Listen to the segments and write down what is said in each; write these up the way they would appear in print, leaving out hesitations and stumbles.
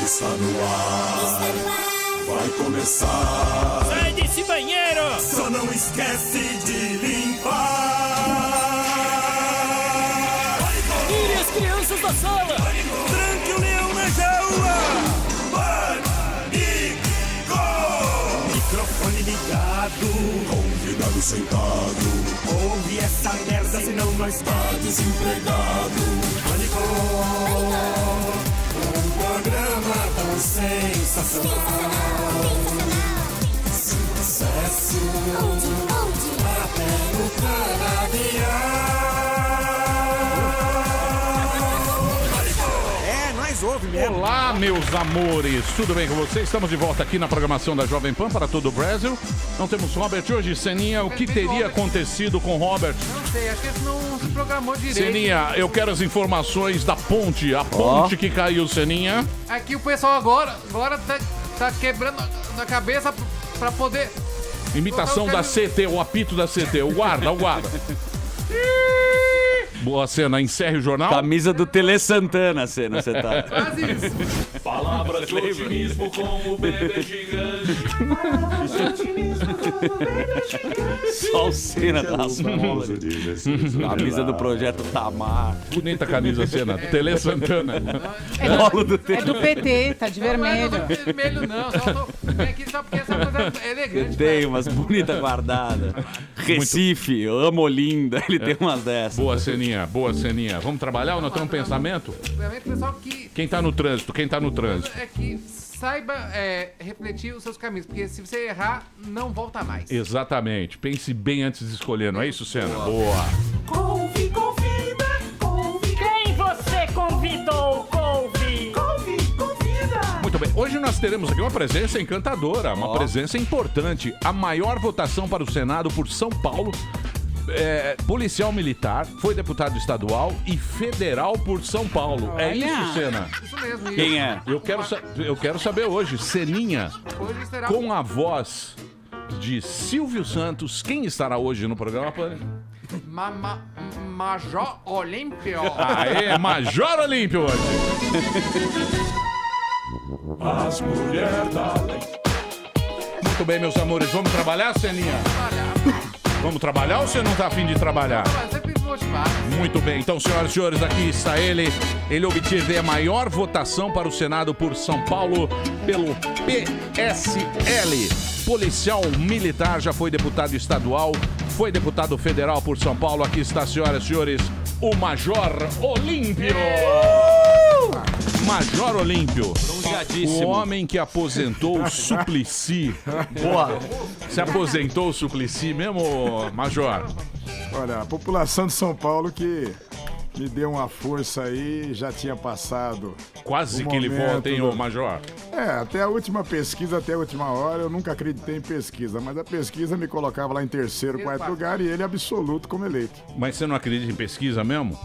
Está no ar, vai começar. Sai desse banheiro! Só não esquece de limpar. Tire as crianças da sala! Tranque o leão na jaula! Pânico! Microfone ligado, convidado sentado. Ouve essa merda, senão nós tá desempregado. Pânico! Um programa tão sensacional. Sucesso até no canavial. Nós ouve mesmo. Olá, meus amores, tudo bem com vocês? Estamos de volta aqui na programação da Jovem Pan para todo o Brasil. Não temos Robert hoje. Seninha, o que teria acontecido com Robert? Não sei, acho que ele não se programou direito. Seninha, eu quero as informações da ponte. A ponte que caiu, Seninha. Aqui o pessoal agora tá quebrando na cabeça pra poder... Imitação da CT, o apito da CT. O guarda. Boa, Cena, encerre o jornal. Camisa do Tele Santana, Cena, você tá. Quase isso. Palavras de otimismo com o bebê gigante. Só o Cena das bolas. Camisa do Projeto Tamar. Bonita camisa, Cena. Tele Santana. Bolo do Tele. É do PT, tá de vermelho. Não é vermelho, não. Vem aqui só porque essa coisa é elegante. Tem umas bonitas guardadas. Recife, eu amo Olinda. Ele tem umas dessas. Boa, Seninha. Vamos trabalhar ou não temos um pensamento? Realmente, pessoal que... Quem tá no trânsito? É que saiba refletir os seus caminhos, porque se você errar, não volta mais. Exatamente. Pense bem antes de escolher, não é isso, Cena? Boa. Convida! Quem você convidou, convida! Muito bem, hoje nós teremos aqui uma presença encantadora, uma presença importante. A maior votação para o Senado por São Paulo. Policial militar, foi deputado estadual e federal por São Paulo. É isso, Cena? Isso mesmo. Quem é? Eu quero saber hoje, Seninha, Hoje será com a voz de Silvio Santos, quem estará hoje no programa, Pânico? Major Olímpio. Aê, Major Olímpio hoje. As mulheres da lei. Muito bem, meus amores, vamos trabalhar, Seninha? Vamos trabalhar ou você não tá afim de trabalhar? Sempre motivado. Muito bem, então, senhoras e senhores, aqui está ele. Ele obteve a maior votação para o Senado por São Paulo pelo PSL. Policial militar, já foi deputado estadual, foi deputado federal por São Paulo. Aqui está, senhoras e senhores, o Major Olímpio. Major Olímpio, o homem que aposentou o Suplicy. Boa. Se aposentou o Suplicy mesmo, Major? Olha, a população de São Paulo que me deu uma força aí, já tinha passado. Quase o que ele momento volta, hein, ô Major? Até a última pesquisa, até a última hora, eu nunca acreditei em pesquisa, mas a pesquisa me colocava lá em terceiro, quarto lugar e ele absoluto como eleito. Mas você não acredita em pesquisa mesmo?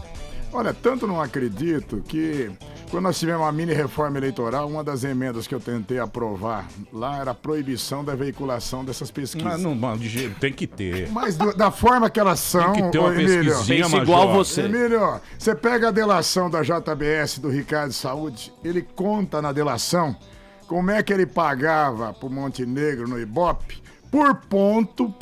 Olha, tanto não acredito que quando nós tivemos uma mini reforma eleitoral, uma das emendas que eu tentei aprovar lá era a proibição da veiculação dessas pesquisas. Não, de jeito, tem que ter. Mas da forma que elas são, Tem que ter uma Emílio, pesquisinha, Pensa Major. igual você. Emílio, você pega a delação da JBS do Ricardo Saúde, ele conta na delação como é que ele pagava pro Montenegro no Ibope por ponto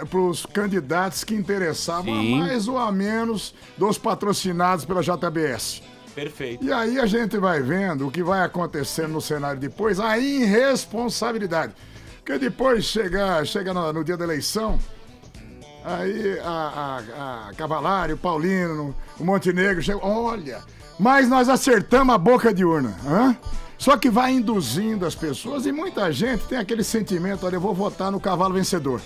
pros candidatos que interessavam a mais ou a menos dos patrocinados pela JBS. Perfeito. E aí a gente vai vendo o que vai acontecendo no cenário depois, a irresponsabilidade. Porque depois chega no dia da eleição, aí a Cavalário, o Paulino, o Montenegro chegam, olha, mas nós acertamos a boca de urna, hã? Só que vai induzindo as pessoas e muita gente tem aquele sentimento, olha, eu vou votar no cavalo vencedor.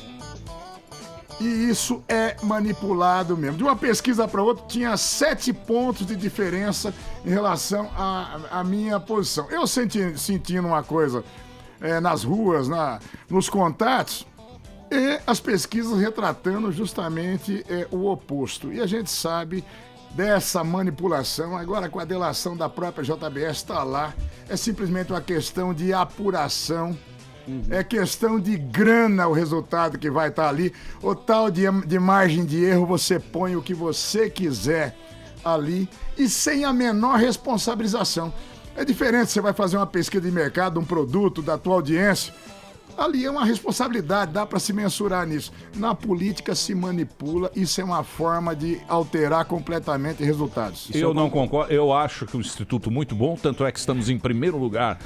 E isso é manipulado mesmo. De uma pesquisa para outra, tinha 7 pontos de diferença em relação à minha posição. Eu sentindo uma coisa nas ruas, nos contatos, e as pesquisas retratando justamente o oposto. E a gente sabe dessa manipulação, agora com a delação da própria JBS, está lá. É simplesmente uma questão de apuração. É questão de grana o resultado que vai estar ali. O tal de margem de erro, você põe o que você quiser ali e sem a menor responsabilização. É diferente, você vai fazer uma pesquisa de mercado, um produto, da tua audiência. Ali é uma responsabilidade, dá para se mensurar nisso. Na política se manipula, isso é uma forma de alterar completamente resultados. Eu não concordo, eu acho que o Instituto muito bom, tanto é que estamos em primeiro lugar.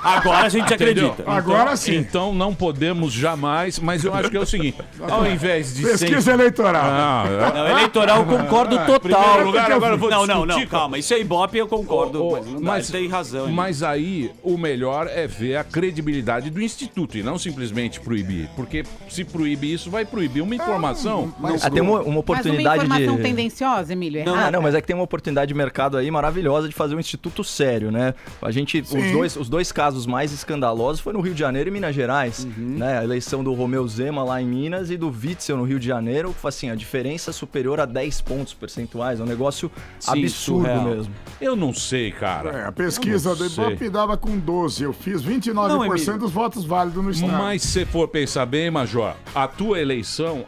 Agora a gente Entendeu? acredita. Agora sim. Então não podemos jamais, mas eu acho que é o seguinte, ao invés de Pesquisa eleitoral. Não, eleitoral eu concordo total. Primeiro lugar, agora eu vou Não, discutir, calma. Isso é Ibope, eu concordo. Ô, ô, mas não dá, mas- você tem razão. hein? Mas aí o melhor é ver a credibilidade do Instituto e não simplesmente proibir. Porque se proíbe isso, vai proibir uma informação. Mas Tem uma Mas uma oportunidade informação de... tendenciosa, Emílio, Ah, errada. não, mas é que tem uma oportunidade de mercado aí maravilhosa de fazer um instituto sério, né? A gente, os dois casos mais escandalosos foi no Rio de Janeiro e Minas Gerais, né? A eleição do Romeu Zema lá em Minas e do Witzel no Rio de Janeiro, assim, a diferença superior a 10 pontos percentuais, é um negócio Sim, absurdo surreal. mesmo. Eu não sei, cara. a pesquisa do Ibope dava com 12. Eu fiz 29% Não, Emílio. dos votos válidos no estado. Mas se for pensar bem, Major, a tua eleição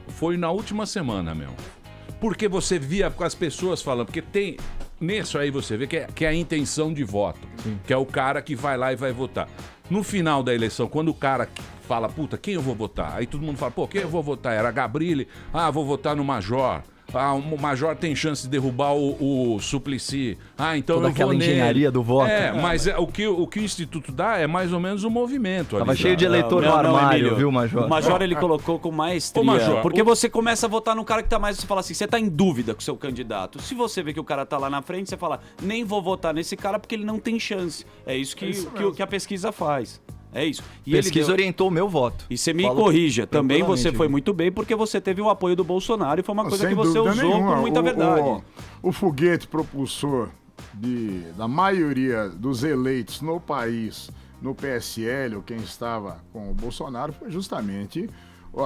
foi na última semana, meu. Porque você via com as pessoas falando, porque tem... Nisso aí você vê que é a intenção de voto, que é o cara que vai lá e vai votar. No final da eleição, quando o cara fala, puta, quem eu vou votar? Aí todo mundo fala, pô, quem eu vou votar? Era Gabrilli, vou votar no Major. O Major tem chance de derrubar o Suplicy. Então Toda eu aquela vou nele. engenharia do voto. Mas o que o Instituto dá é mais ou menos um movimento. Tava ali, cheio de sabe? eleitor no armário, Emílio. viu, Major? O Major, ele colocou com maestria. Ô, Major, porque você começa a votar no cara que tá mais... Você fala assim, você tá em dúvida com o seu candidato. Se você vê que o cara tá lá na frente, você fala, nem vou votar nesse cara porque ele não tem chance. É isso que a pesquisa faz. É isso. E Pesquisa ele deu... orientou o meu voto. E você me Falo corrija, também você tranquilamente, foi viu? muito bem porque você teve o apoio do Bolsonaro e foi uma coisa Sem que você dúvida usou nenhuma. com muita verdade. O foguete propulsor da maioria dos eleitos no país, no PSL, ou quem estava com o Bolsonaro, foi justamente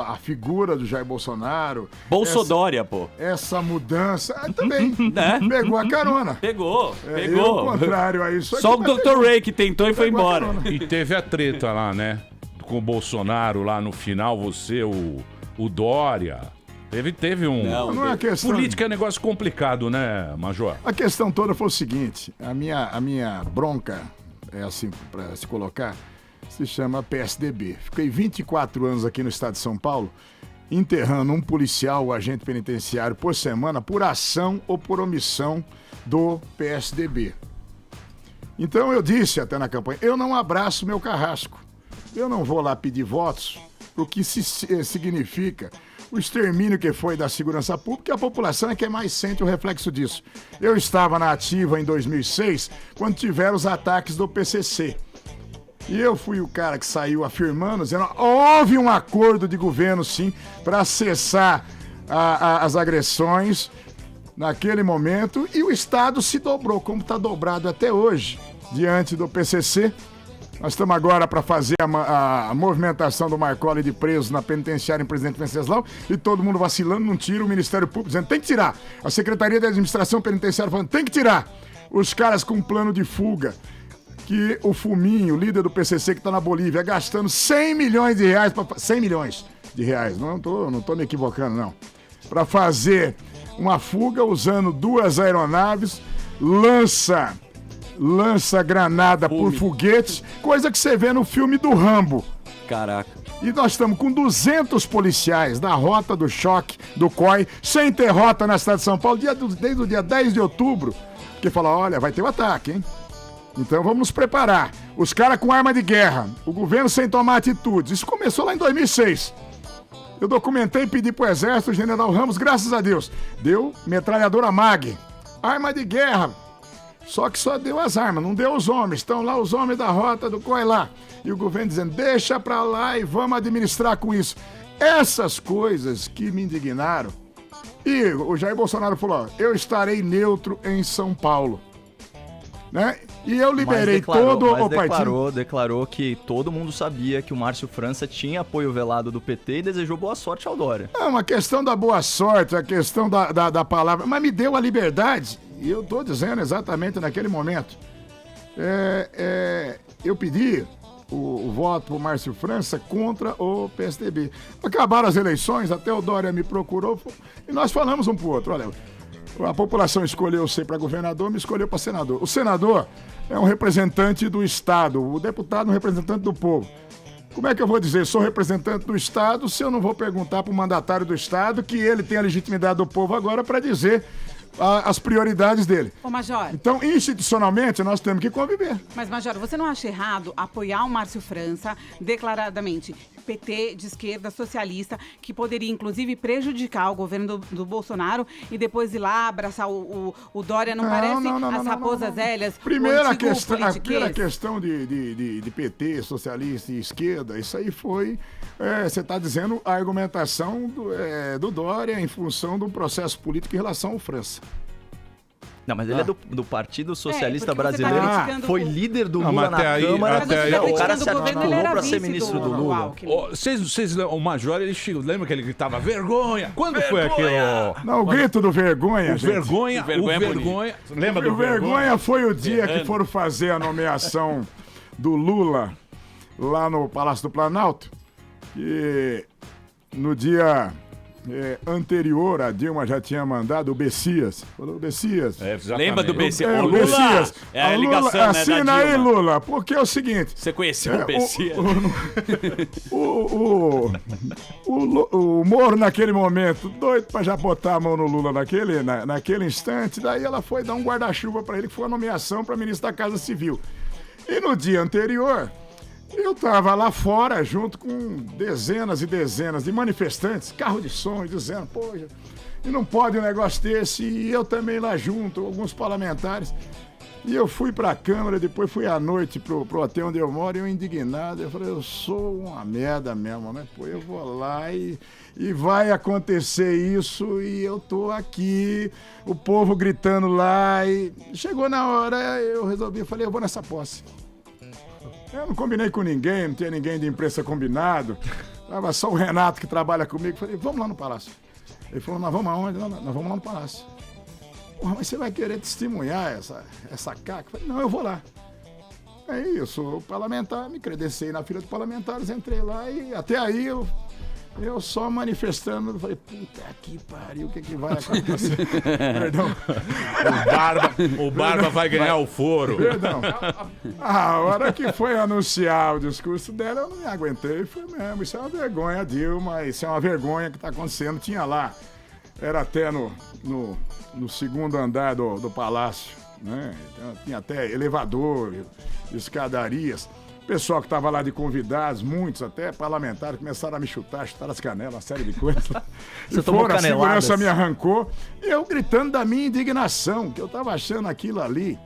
a figura do Jair Bolsonaro. Bolsodória, pô. Essa mudança também Né? pegou a carona. Pegou. Eu, ao contrário a isso aqui, Só o mas Dr. Ray que tentou e foi pegou a embora. carona. E teve a treta lá, né? Com o Bolsonaro lá no final, você, o Dória. Teve um... Não é questão. Política é negócio complicado, né, Major? A questão toda foi o seguinte: a minha bronca, é assim para se colocar, se chama PSDB. Fiquei 24 anos aqui no estado de São Paulo, enterrando um policial ou agente penitenciário por semana por ação ou por omissão do PSDB. Então eu disse até na campanha, eu não abraço meu carrasco. Eu não vou lá pedir votos, o que significa o extermínio que foi da segurança pública, e a população é quem mais sente o reflexo disso. Eu estava na ativa em 2006, quando tiveram os ataques do PCC. E eu fui o cara que saiu afirmando, dizendo, houve um acordo de governo, sim, para cessar as agressões naquele momento, e o Estado se dobrou, como está dobrado até hoje, diante do PCC. Nós estamos agora para fazer a movimentação do Marcoli de presos na penitenciária em Presidente Venceslau, e todo mundo vacilando, não tira, o Ministério Público dizendo tem que tirar. A Secretaria de Administração Penitenciária falando tem que tirar. Os caras com plano de fuga, que o Fuminho, líder do PCC que está na Bolívia, gastando 100 milhões de reais, 100 milhões de reais, não tô me equivocando não, para fazer uma fuga usando 2 aeronaves, lança granada por foguetes, coisa que você vê no filme do Rambo. Caraca. E nós estamos com 200 policiais da Rota do Choque, do COI, sem ter rota na cidade de São Paulo, desde o dia 10 de outubro, porque fala, olha, vai ter um ataque, hein? Então vamos nos preparar. Os caras com arma de guerra, o governo sem tomar atitudes. Isso começou lá em 2006. Eu documentei e pedi pro Exército, o General Ramos, graças a Deus, deu metralhadora MAG, arma de guerra. Só que só deu as armas, não deu os homens. Estão lá os homens da Rota do COI lá. E o governo dizendo, deixa pra lá e vamos administrar com isso. Essas coisas que me indignaram. E o Jair Bolsonaro falou, ó, eu estarei neutro em São Paulo. Né? E eu liberei todo o partido. Declarou que todo mundo sabia que o Márcio França tinha apoio velado do PT e desejou boa sorte ao Dória. É uma questão da boa sorte, a questão da palavra, mas me deu a liberdade, e eu tô dizendo exatamente naquele momento. Eu pedi o voto pro Márcio França contra o PSDB. Acabaram as eleições, até o Dória me procurou, e nós falamos um pro outro, olha, A população escolheu você para governador, me escolheu para senador. O senador é um representante do Estado, o deputado é um representante do povo. Como é que eu vou dizer, sou representante do Estado, se eu não vou perguntar para o mandatário do Estado que ele tem a legitimidade do povo agora para dizer as prioridades dele? Ô, Major. Então, institucionalmente, nós temos que conviver. Mas, Major, você não acha errado apoiar o Márcio França declaradamente PT, de esquerda, socialista, que poderia, inclusive, prejudicar o governo do Bolsonaro e depois ir lá abraçar o Dória? Não parece as raposas velhas? Primeira questão de PT, socialista e esquerda, isso aí foi, você está dizendo, a argumentação do Dória em função do processo político em relação ao França. Não, mas ele é do Partido Socialista porque você tá Brasileiro. criticando Foi o- líder do Não, Lula mas na até aí- Câmara. até aí- o cara criticando se o governo, ele articulou era pra ser vice ministro do Lula. Alckmin. Vocês, o Major, ele chegou. Lembra que ele gritava vergonha? Quando foi aquilo? Não, o grito do vergonha, O gente. vergonha, O vergonha é vergonha. Lembra do O vergonha foi o dia que foram fazer a nomeação do Lula lá no Palácio do Planalto. E no dia anterior, a Dilma já tinha mandado o Bessias. Falou, Bessias. Lembra do Bessias? o Lula, Bessias. é a Lula, ligação, né, assina da aí, Dilma. Lula, porque é o seguinte. Você conheceu o Bessias? O Moro, naquele momento, doido pra já botar a mão no Lula naquele instante, daí ela foi dar um guarda-chuva pra ele, que foi a nomeação pra ministro da Casa Civil. E no dia anterior, eu tava lá fora, junto com dezenas e dezenas de manifestantes, carro de som, dizendo, poxa, e não pode um negócio desse, e eu também lá junto, alguns parlamentares. E eu fui pra Câmara, depois fui à noite pro hotel onde eu moro, e eu indignado, eu falei, eu sou uma merda mesmo, né? Pô, eu vou lá e vai acontecer isso, e eu tô aqui, o povo gritando lá, e chegou na hora, eu resolvi, eu falei, eu vou nessa posse. Eu não combinei com ninguém, não tinha ninguém de imprensa combinado, tava só o Renato que trabalha comigo, falei, vamos lá no Palácio. Ele falou, nós vamos aonde? Nós vamos lá no Palácio. Porra, mas você vai querer testemunhar essa caca? Eu falei, não, eu vou lá. Aí eu sou parlamentar, me credenciei na fila de parlamentares, entrei lá e até aí eu só manifestando, falei, puta que pariu, o que vai acontecer? Perdão. O Barba vai ganhar o foro. Perdão. A hora que foi anunciar o discurso dela, eu não me aguentei. Foi mesmo, isso é uma vergonha, Dilma, isso é uma vergonha que está acontecendo. Tinha lá, era até no segundo andar do palácio, né? Então, tinha até elevador, escadarias. O pessoal que estava lá de convidados, muitos até parlamentares, começaram a me chutar as canelas, uma série de coisas. Você tomou a caneladas? segurança me arrancou. E eu gritando da minha indignação, que eu estava achando aquilo ali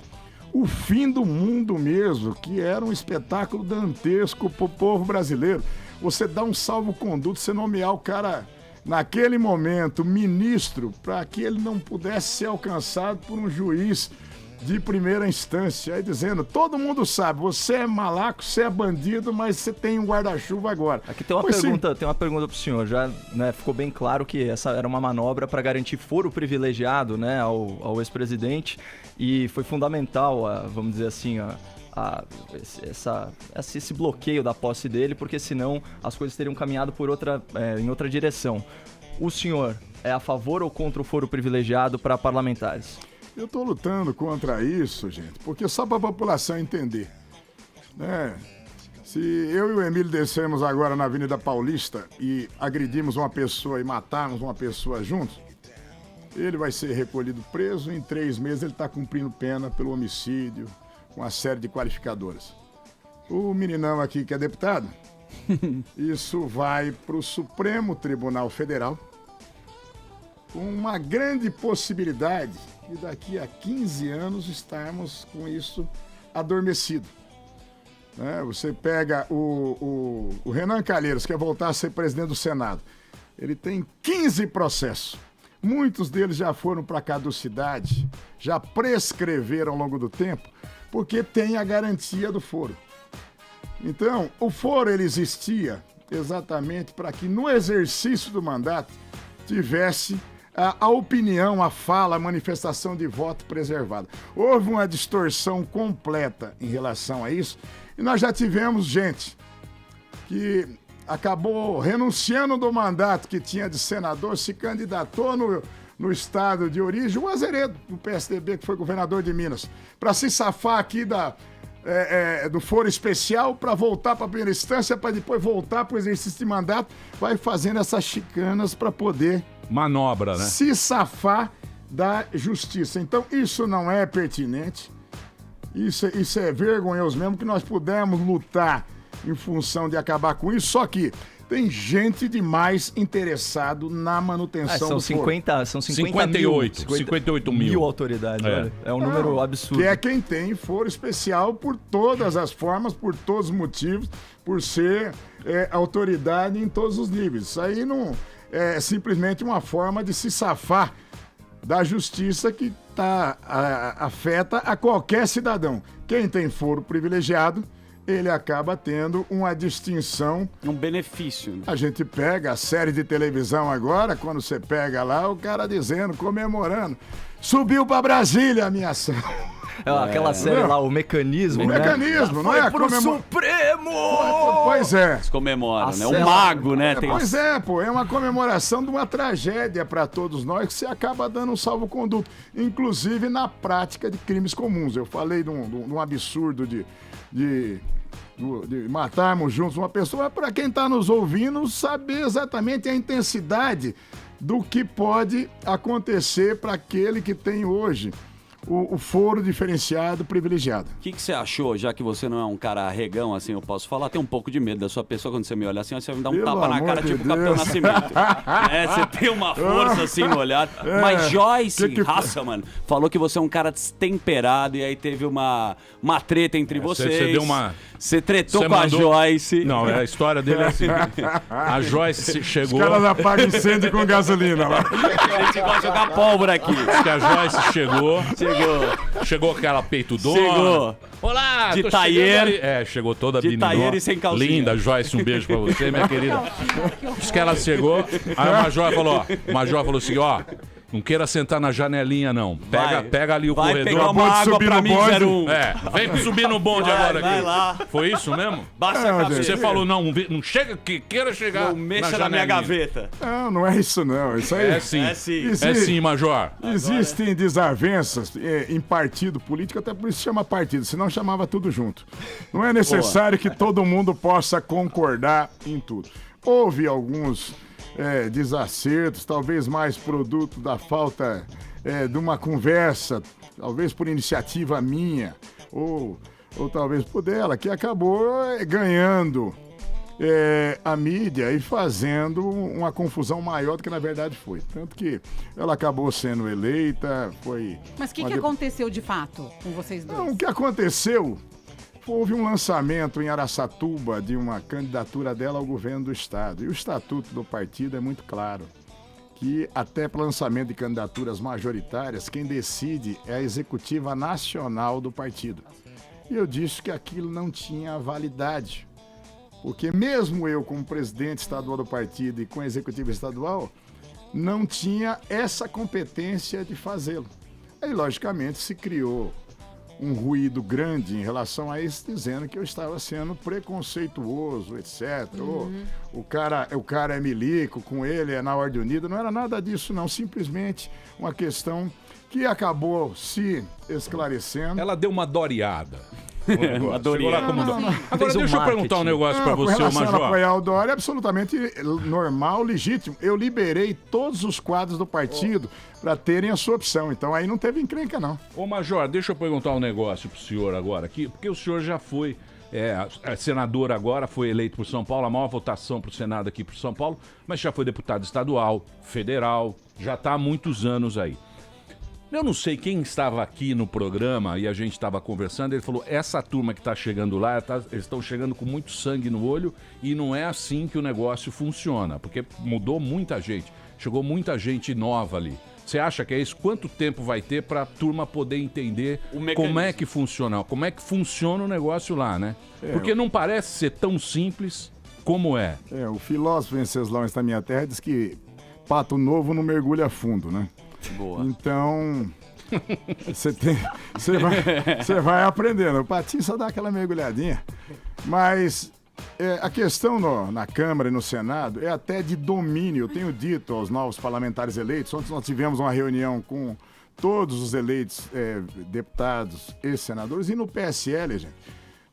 o fim do mundo mesmo, que era um espetáculo dantesco pro povo brasileiro. Você dá um salvo-conduto, você nomear o cara naquele momento ministro, para que ele não pudesse ser alcançado por um juiz de primeira instância, aí dizendo, todo mundo sabe, você é malaco, você é bandido, mas você tem um guarda-chuva agora. Aqui tem uma pergunta pro senhor, já né, ficou bem claro que essa era uma manobra para garantir foro privilegiado, né, ao ex-presidente, e foi fundamental, vamos dizer assim, esse bloqueio da posse dele, porque senão as coisas teriam caminhado em outra direção. O senhor é a favor ou contra o foro privilegiado para parlamentares? Eu estou lutando contra isso, gente, porque só para a população entender, né? Se eu e o Emílio descemos agora na Avenida Paulista e agredimos uma pessoa e matarmos uma pessoa juntos, ele vai ser recolhido preso, em 3 meses ele está cumprindo pena pelo homicídio, com uma série de qualificadoras. O meninão aqui que é deputado, isso vai para o Supremo Tribunal Federal, com uma grande possibilidade de daqui a 15 anos estarmos com isso adormecido. Né? Você pega o Renan Calheiros, que quer voltar a ser presidente do Senado. Ele tem 15 processos. Muitos deles já foram para caducidade, já prescreveram ao longo do tempo, porque tem a garantia do foro. Então, o foro ele existia exatamente para que no exercício do mandato tivesse a opinião, a fala, a manifestação de voto preservada. Houve uma distorção completa em relação a isso e nós já tivemos gente que acabou renunciando do mandato que tinha de senador, se candidatou no estado de origem, o Azeredo, do PSDB, que foi governador de Minas, para se safar aqui do foro especial, para voltar para a primeira instância, para depois voltar para o exercício de mandato, vai fazendo essas chicanas para poder manobra, né? Se safar da justiça. Então, isso não é pertinente. Isso é vergonhoso mesmo, que nós pudemos lutar em função de acabar com isso, só que tem gente demais interessado na manutenção do foro. São 58 mil autoridades, olha. É um número absurdo. Que é quem tem foro especial por todas as formas, por todos os motivos, por ser autoridade em todos os níveis. Isso aí não é simplesmente uma forma de se safar da justiça que afeta a qualquer cidadão. Quem tem foro privilegiado, ele acaba tendo uma distinção. Um benefício. Né? A gente pega a série de televisão agora, quando você pega lá, o cara dizendo, comemorando, subiu pra Brasília a minha ação. Aquela série lá, o Mecanismo, né? O Mecanismo, não é? Pro Supremo! Pois é. Eles comemoram, né? O mago, né? Pois é, pô. É uma comemoração de uma tragédia para todos nós que você acaba dando um salvo-conduto. Inclusive na prática de crimes comuns. Eu falei de um absurdo de matarmos juntos uma pessoa, para quem está nos ouvindo saber exatamente a intensidade do que pode acontecer para aquele que tem hoje o foro diferenciado privilegiado. O que você achou, já que você não é um cara arregão, assim, eu posso falar? Tem um pouco de medo da sua pessoa quando você me olha assim, você vai me dar um tapa na cara, tipo o Capitão Nascimento. Você tem uma força assim no olhar. Mas Joyce Hasselman falou que você é um cara destemperado e aí teve uma treta entre vocês. Você deu uma... Você tretou com a Joyce. Não, a história dele é assim. A Joyce chegou... Os caras apagam incêndio com gasolina lá. A gente gosta de jogar pólvora aqui. Diz que a Joyce chegou aquela peitudona. Chegou. Olá, de taier. Chegou toda de taier e sem calcinha. Linda, Joyce, um beijo pra você, minha querida. Diz que ela chegou, aí o Major falou assim, ó, não queira sentar na janelinha, não. Pega ali o corredor. Vai pegar uma água pra mim, 01. Vem subir no bonde agora aqui. Vai lá. Foi isso mesmo? Baixa a cabeça. Você falou, não chega, que queira chegar. Não mexa na minha gaveta. Não é isso não. Isso aí é sim. É sim, Major. Existem desavenças em partido político, até por isso chama partido, senão chamava tudo junto. Não é necessário que todo mundo possa concordar em tudo. Houve alguns desacertos, talvez mais produto da falta de uma conversa, talvez por iniciativa minha, ou talvez por dela, que acabou ganhando a mídia e fazendo uma confusão maior do que na verdade foi. Tanto que ela acabou sendo eleita, foi... Mas o que aconteceu de fato com vocês dois? Não, o que aconteceu... Houve um lançamento em Araçatuba de uma candidatura dela ao governo do estado. E o estatuto do partido é muito claro, que até para lançamento de candidaturas majoritárias, quem decide é a executiva nacional do partido. E eu disse que aquilo não tinha validade, porque mesmo eu, como presidente estadual do partido e com a executiva estadual, não tinha essa competência de fazê-lo. Aí, logicamente, se criou um ruído grande em relação a isso, dizendo que eu estava sendo preconceituoso, etc. O cara é milico, com ele é na Ordem Unida. Não era nada disso, não. Simplesmente uma questão que acabou se esclarecendo. Ela deu uma doreada. Agora deixa eu perguntar um negócio pra você, Major. Com relação a apoiar o Dória, é absolutamente normal, legítimo. Eu liberei todos os quadros do partido para terem a sua opção. Então aí não teve encrenca, não. Ô, Major, deixa eu perguntar um negócio pro senhor agora aqui, porque o senhor já foi senador agora, foi eleito por São Paulo, a maior votação pro Senado aqui por São Paulo, mas já foi deputado estadual, federal, já tá há muitos anos aí. Eu não sei quem estava aqui no programa e a gente estava conversando, ele falou, essa turma que está chegando lá, eles estão chegando com muito sangue no olho e não é assim que o negócio funciona, porque mudou muita gente, chegou muita gente nova ali. Você acha que é isso? Quanto tempo vai ter para a turma poder entender como é que funciona o negócio lá, né? Porque não parece ser tão simples como é. O filósofo Venceslau está na minha terra diz que pato novo não mergulha fundo, né? Boa. Então, você vai aprendendo. O patinho só dá aquela mergulhadinha. Mas a questão na Câmara e no Senado é até de domínio. Eu tenho dito aos novos parlamentares eleitos, ontem nós tivemos uma reunião com todos os eleitos deputados e senadores, e no PSL, gente,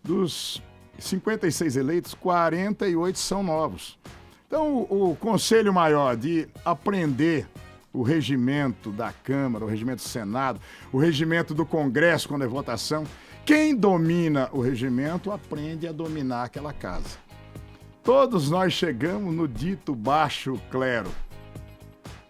dos 56 eleitos, 48 são novos. Então, o Conselho Maior de aprender o regimento da Câmara, o regimento do Senado, o regimento do Congresso quando é votação, quem domina o regimento aprende a dominar aquela casa. Todos nós chegamos no dito baixo clero,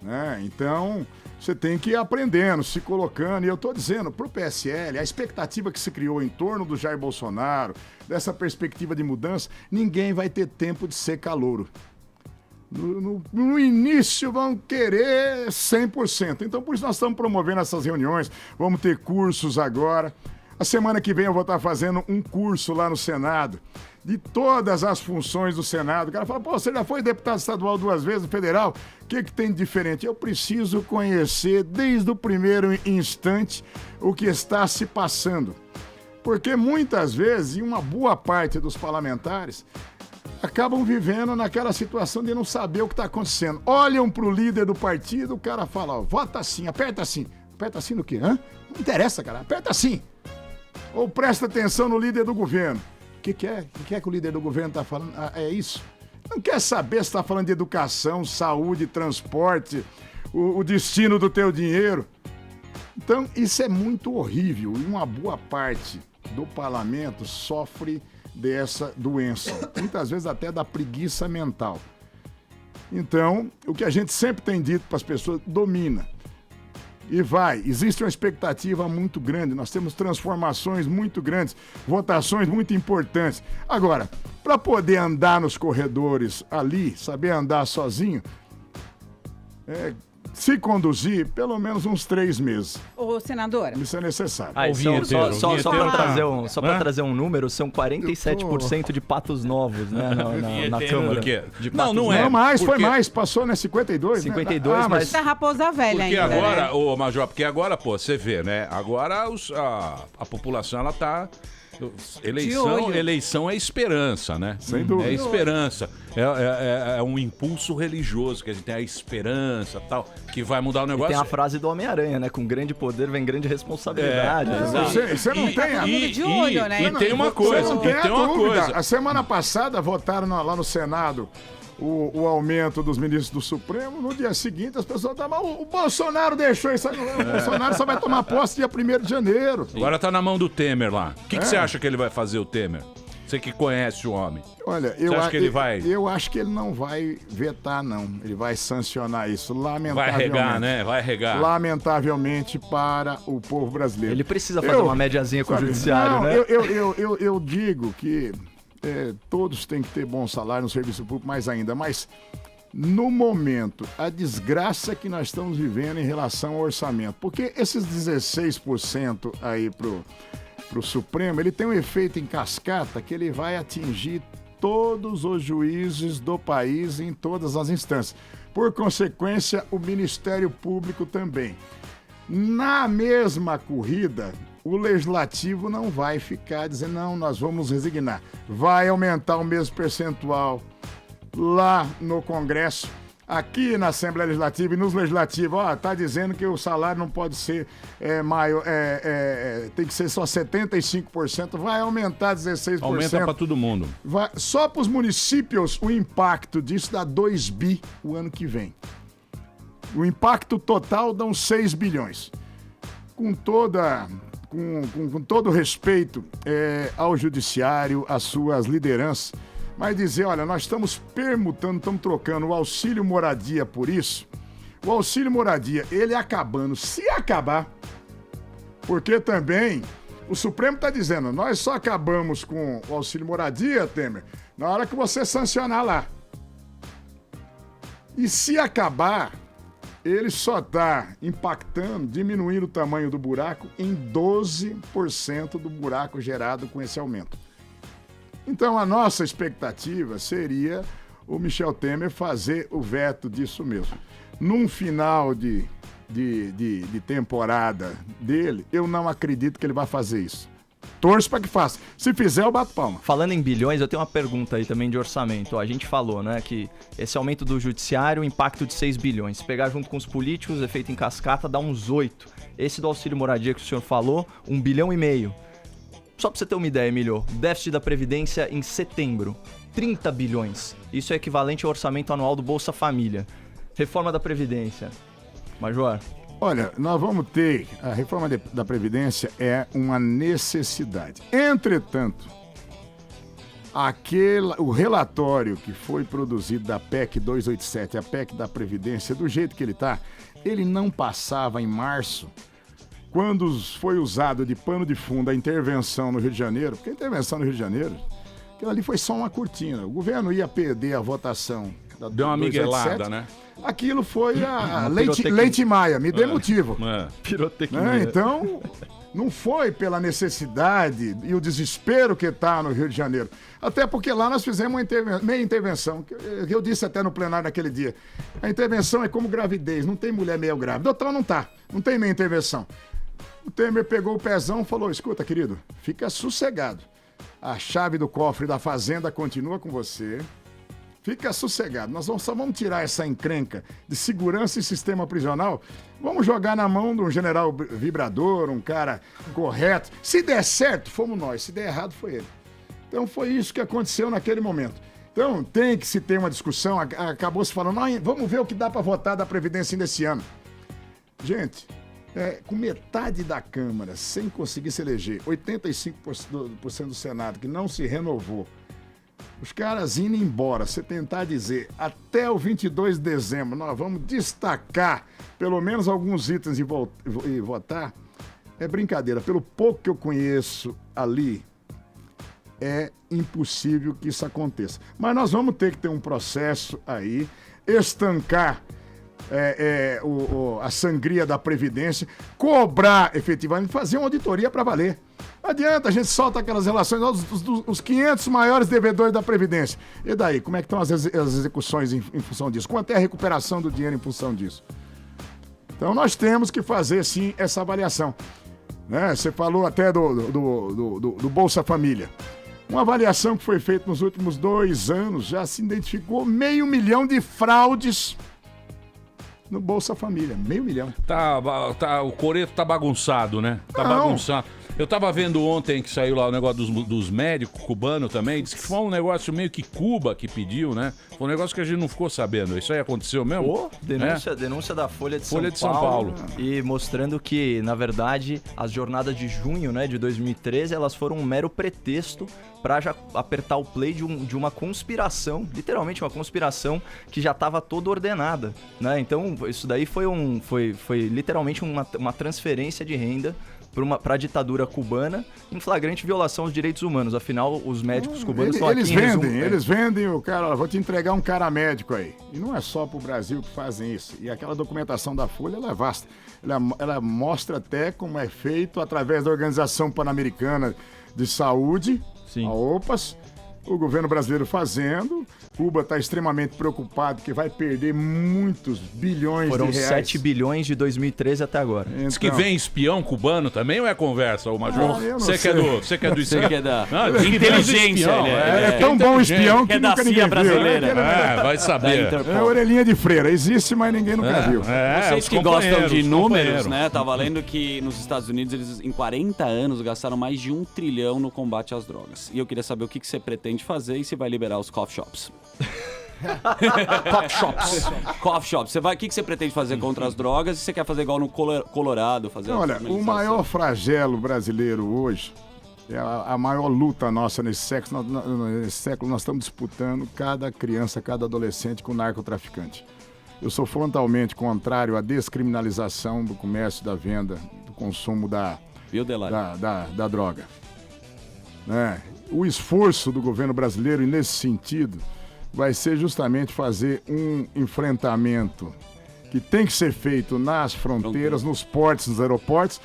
né? Então, você tem que ir aprendendo, se colocando. E eu estou dizendo, para o PSL, a expectativa que se criou em torno do Jair Bolsonaro, dessa perspectiva de mudança, ninguém vai ter tempo de ser calouro. No início vão querer 100%. Então, por isso nós estamos promovendo essas reuniões. Vamos ter cursos agora. A semana que vem eu vou estar fazendo um curso lá no Senado, de todas as funções do Senado. O cara fala, pô, você já foi deputado estadual 2 vezes, federal, o que tem de diferente? Eu preciso conhecer desde o primeiro instante o que está se passando. Porque muitas vezes, e uma boa parte dos parlamentares, acabam vivendo naquela situação de não saber o que está acontecendo. Olham para o líder do partido, o cara fala, ó, vota assim, aperta assim. Aperta assim no quê? Hã? Não interessa, cara, aperta assim. Ou presta atenção no líder do governo. O que é que o líder do governo está falando? Ah, é isso? Não quer saber se está falando de educação, saúde, transporte, o destino do teu dinheiro. Então, isso é muito horrível. E uma boa parte do parlamento sofre dessa doença. Muitas vezes até da preguiça mental. Então, o que a gente sempre tem dito para as pessoas, domina. E vai, existe uma expectativa muito grande, nós temos transformações muito grandes, votações muito importantes. Agora, para poder andar nos corredores ali, saber andar sozinho, se conduzir, pelo menos uns 3 meses. Ô, senador. Isso é necessário. Só para trazer um número, são 47% de patos novos, né, na Câmara. Não é. Não, mais, foi mais, passou, né, 52, 52, né? mas... Tá raposa velha porque ainda, agora, né? ô Major, porque agora, pô, você vê, né? Agora a população, ela tá... Eleição é esperança, né? Sem dúvida. É esperança. É um impulso religioso, que a gente tem a esperança e tal, que vai mudar o negócio. E tem a frase do Homem-Aranha, né? Com grande poder vem grande responsabilidade. Você não tem de olho, né? E tem uma coisa. A semana passada votaram lá no Senado o aumento dos ministros do Supremo. No dia seguinte as pessoas estavam, o Bolsonaro deixou isso aí. O Bolsonaro só vai tomar posse dia 1º de janeiro. Agora tá na mão do Temer lá. O que você acha que ele vai fazer, o Temer? Você que conhece o homem. Olha, eu acho que ele não vai vetar, não. Ele vai sancionar isso, lamentavelmente. Vai regar, né? Vai regar. Lamentavelmente para o povo brasileiro. Ele precisa fazer uma mediazinha com o judiciário, né? Eu digo que todos têm que ter bom salário no serviço público, mais ainda, mas no momento, a desgraça que nós estamos vivendo em relação ao orçamento, porque esses 16% aí pro Supremo, ele tem um efeito em cascata que ele vai atingir todos os juízes do país em todas as instâncias. Por consequência, o Ministério Público também. Na mesma corrida, o Legislativo não vai ficar dizendo, não, nós vamos nos resignar. Vai aumentar o mesmo percentual lá no Congresso, aqui na Assembleia Legislativa e nos Legislativos. Tá dizendo que o salário não pode ser maior, tem que ser só 75%, vai aumentar 16%. Aumenta para todo mundo. Só para os municípios, o impacto disso dá 2 bi o ano que vem. O impacto total dá uns 6 bilhões. Com todo respeito ao judiciário, às suas lideranças, mas dizer, olha, nós estamos permutando, estamos trocando o auxílio moradia por isso. O auxílio moradia, ele acabando, se acabar, porque também o Supremo está dizendo, nós só acabamos com o auxílio moradia, Temer, na hora que você sancionar lá. E se acabar, ele só está impactando, diminuindo o tamanho do buraco em 12% do buraco gerado com esse aumento. Então, a nossa expectativa seria o Michel Temer fazer o veto disso mesmo. Num final de temporada dele, eu não acredito que ele vai fazer isso. torço para que faça. Se fizer, eu bato palma. Falando em bilhões, eu tenho uma pergunta aí também de orçamento. Ó, a gente falou, né, que esse aumento do judiciário, impacto de 6 bilhões. Se pegar junto com os políticos, efeito em cascata, dá uns 8. Esse do auxílio moradia que o senhor falou, 1,5 bilhão. Só pra você ter uma ideia, Emílio, déficit da Previdência em setembro, 30 bilhões. Isso é equivalente ao orçamento anual do Bolsa Família. Reforma da Previdência. Major? Olha, nós vamos ter... A reforma da Previdência é uma necessidade. Entretanto, o relatório que foi produzido da PEC 287, a PEC da Previdência, do jeito que ele está, ele não passava em março, quando foi usado de pano de fundo a intervenção no Rio de Janeiro, porque a intervenção no Rio de Janeiro, aquilo ali foi só uma cortina. O governo ia perder a votação. Deu uma miguelada, né? Aquilo foi a Leite Maia, me dê motivo. Pirotecnia. Então, não foi pela necessidade e o desespero que está no Rio de Janeiro. Até porque lá nós fizemos uma meia intervenção, que eu disse até no plenário naquele dia. A intervenção é como gravidez, não tem mulher meio grávida. Então não tá, não tem meia intervenção. O Temer pegou o pezão e falou, escuta, querido, fica sossegado. A chave do cofre da fazenda continua com você. Fica sossegado. Nós só vamos tirar essa encrenca de segurança e sistema prisional. Vamos jogar na mão de um general vibrador, um cara correto. Se der certo, fomos nós. Se der errado, foi ele. Então foi isso que aconteceu naquele momento. Então tem que se ter uma discussão. Acabou se falando, vamos ver o que dá para votar da Previdência desse ano. Gente... com metade da Câmara sem conseguir se eleger, 85% do Senado que não se renovou, os caras indo embora, você tentar dizer até o 22 de dezembro nós vamos destacar pelo menos alguns itens e votar, é brincadeira. Pelo pouco que eu conheço ali, é impossível que isso aconteça. Mas nós vamos ter que ter um processo aí, estancar a sangria da Previdência, cobrar efetivamente, fazer uma auditoria para valer. Não adianta, a gente solta aquelas relações, os 500 maiores devedores da Previdência. E daí, como é que estão as execuções em função disso? Quanto é a recuperação do dinheiro em função disso? Então nós temos que fazer, sim, essa avaliação. Né? Você falou até do Bolsa Família. Uma avaliação que foi feita nos últimos 2 anos, já se identificou 500 mil de fraudes no Bolsa Família, 500 mil. O coreto tá bagunçado, né? Tá bagunçado. Eu tava vendo ontem que saiu lá o negócio dos médicos cubanos também. Disse que foi um negócio meio que Cuba que pediu, né? Foi um negócio que a gente não ficou sabendo. Isso aí aconteceu mesmo? Denúncia da Folha de São Paulo. E mostrando que, na verdade, as jornadas de junho, né, de 2013, elas foram um mero pretexto para já apertar o play de uma conspiração, literalmente uma conspiração que já estava toda ordenada, né? Então, isso daí foi literalmente uma transferência de renda para a ditadura cubana em flagrante violação aos direitos humanos. Afinal, os médicos cubanos estão aqui em resumo. Eles vendem o cara, vou te entregar um cara médico aí. E não é só pro Brasil que fazem isso. E aquela documentação da Folha, ela é vasta. Ela mostra até como é feito através da Organização Pan-Americana de Saúde, a OPAS, o governo brasileiro fazendo. Cuba está extremamente preocupado que vai perder muitos bilhões de reais. Foram 7 bilhões de 2013 até agora. Então... Diz que vem espião cubano também ou é conversa, ô Major? Você que é do Você que é da inteligência. É tão bom espião que nunca ninguém brasileira. viu. Vai saber. É orelhinha de freira. Existe, mas ninguém nunca viu. Vocês que gostam de números, né? Tava lendo que nos Estados Unidos, eles em 40 anos gastaram mais de 1 trilhão no combate às drogas. E eu queria saber o que você pretende fazer e se vai liberar os coffee shops. Coffee shops. O que você pretende fazer contra as drogas? E você quer fazer igual no Colorado? Olha, o maior flagelo brasileiro hoje, é a maior luta nossa nesse século. Nós estamos disputando cada criança, cada adolescente com narcotraficante. Eu sou frontalmente contrário à descriminalização do comércio, da venda, do consumo da droga. O esforço do governo brasileiro nesse sentido vai ser justamente fazer um enfrentamento que tem que ser feito nas fronteiras, nos portos, nos aeroportos,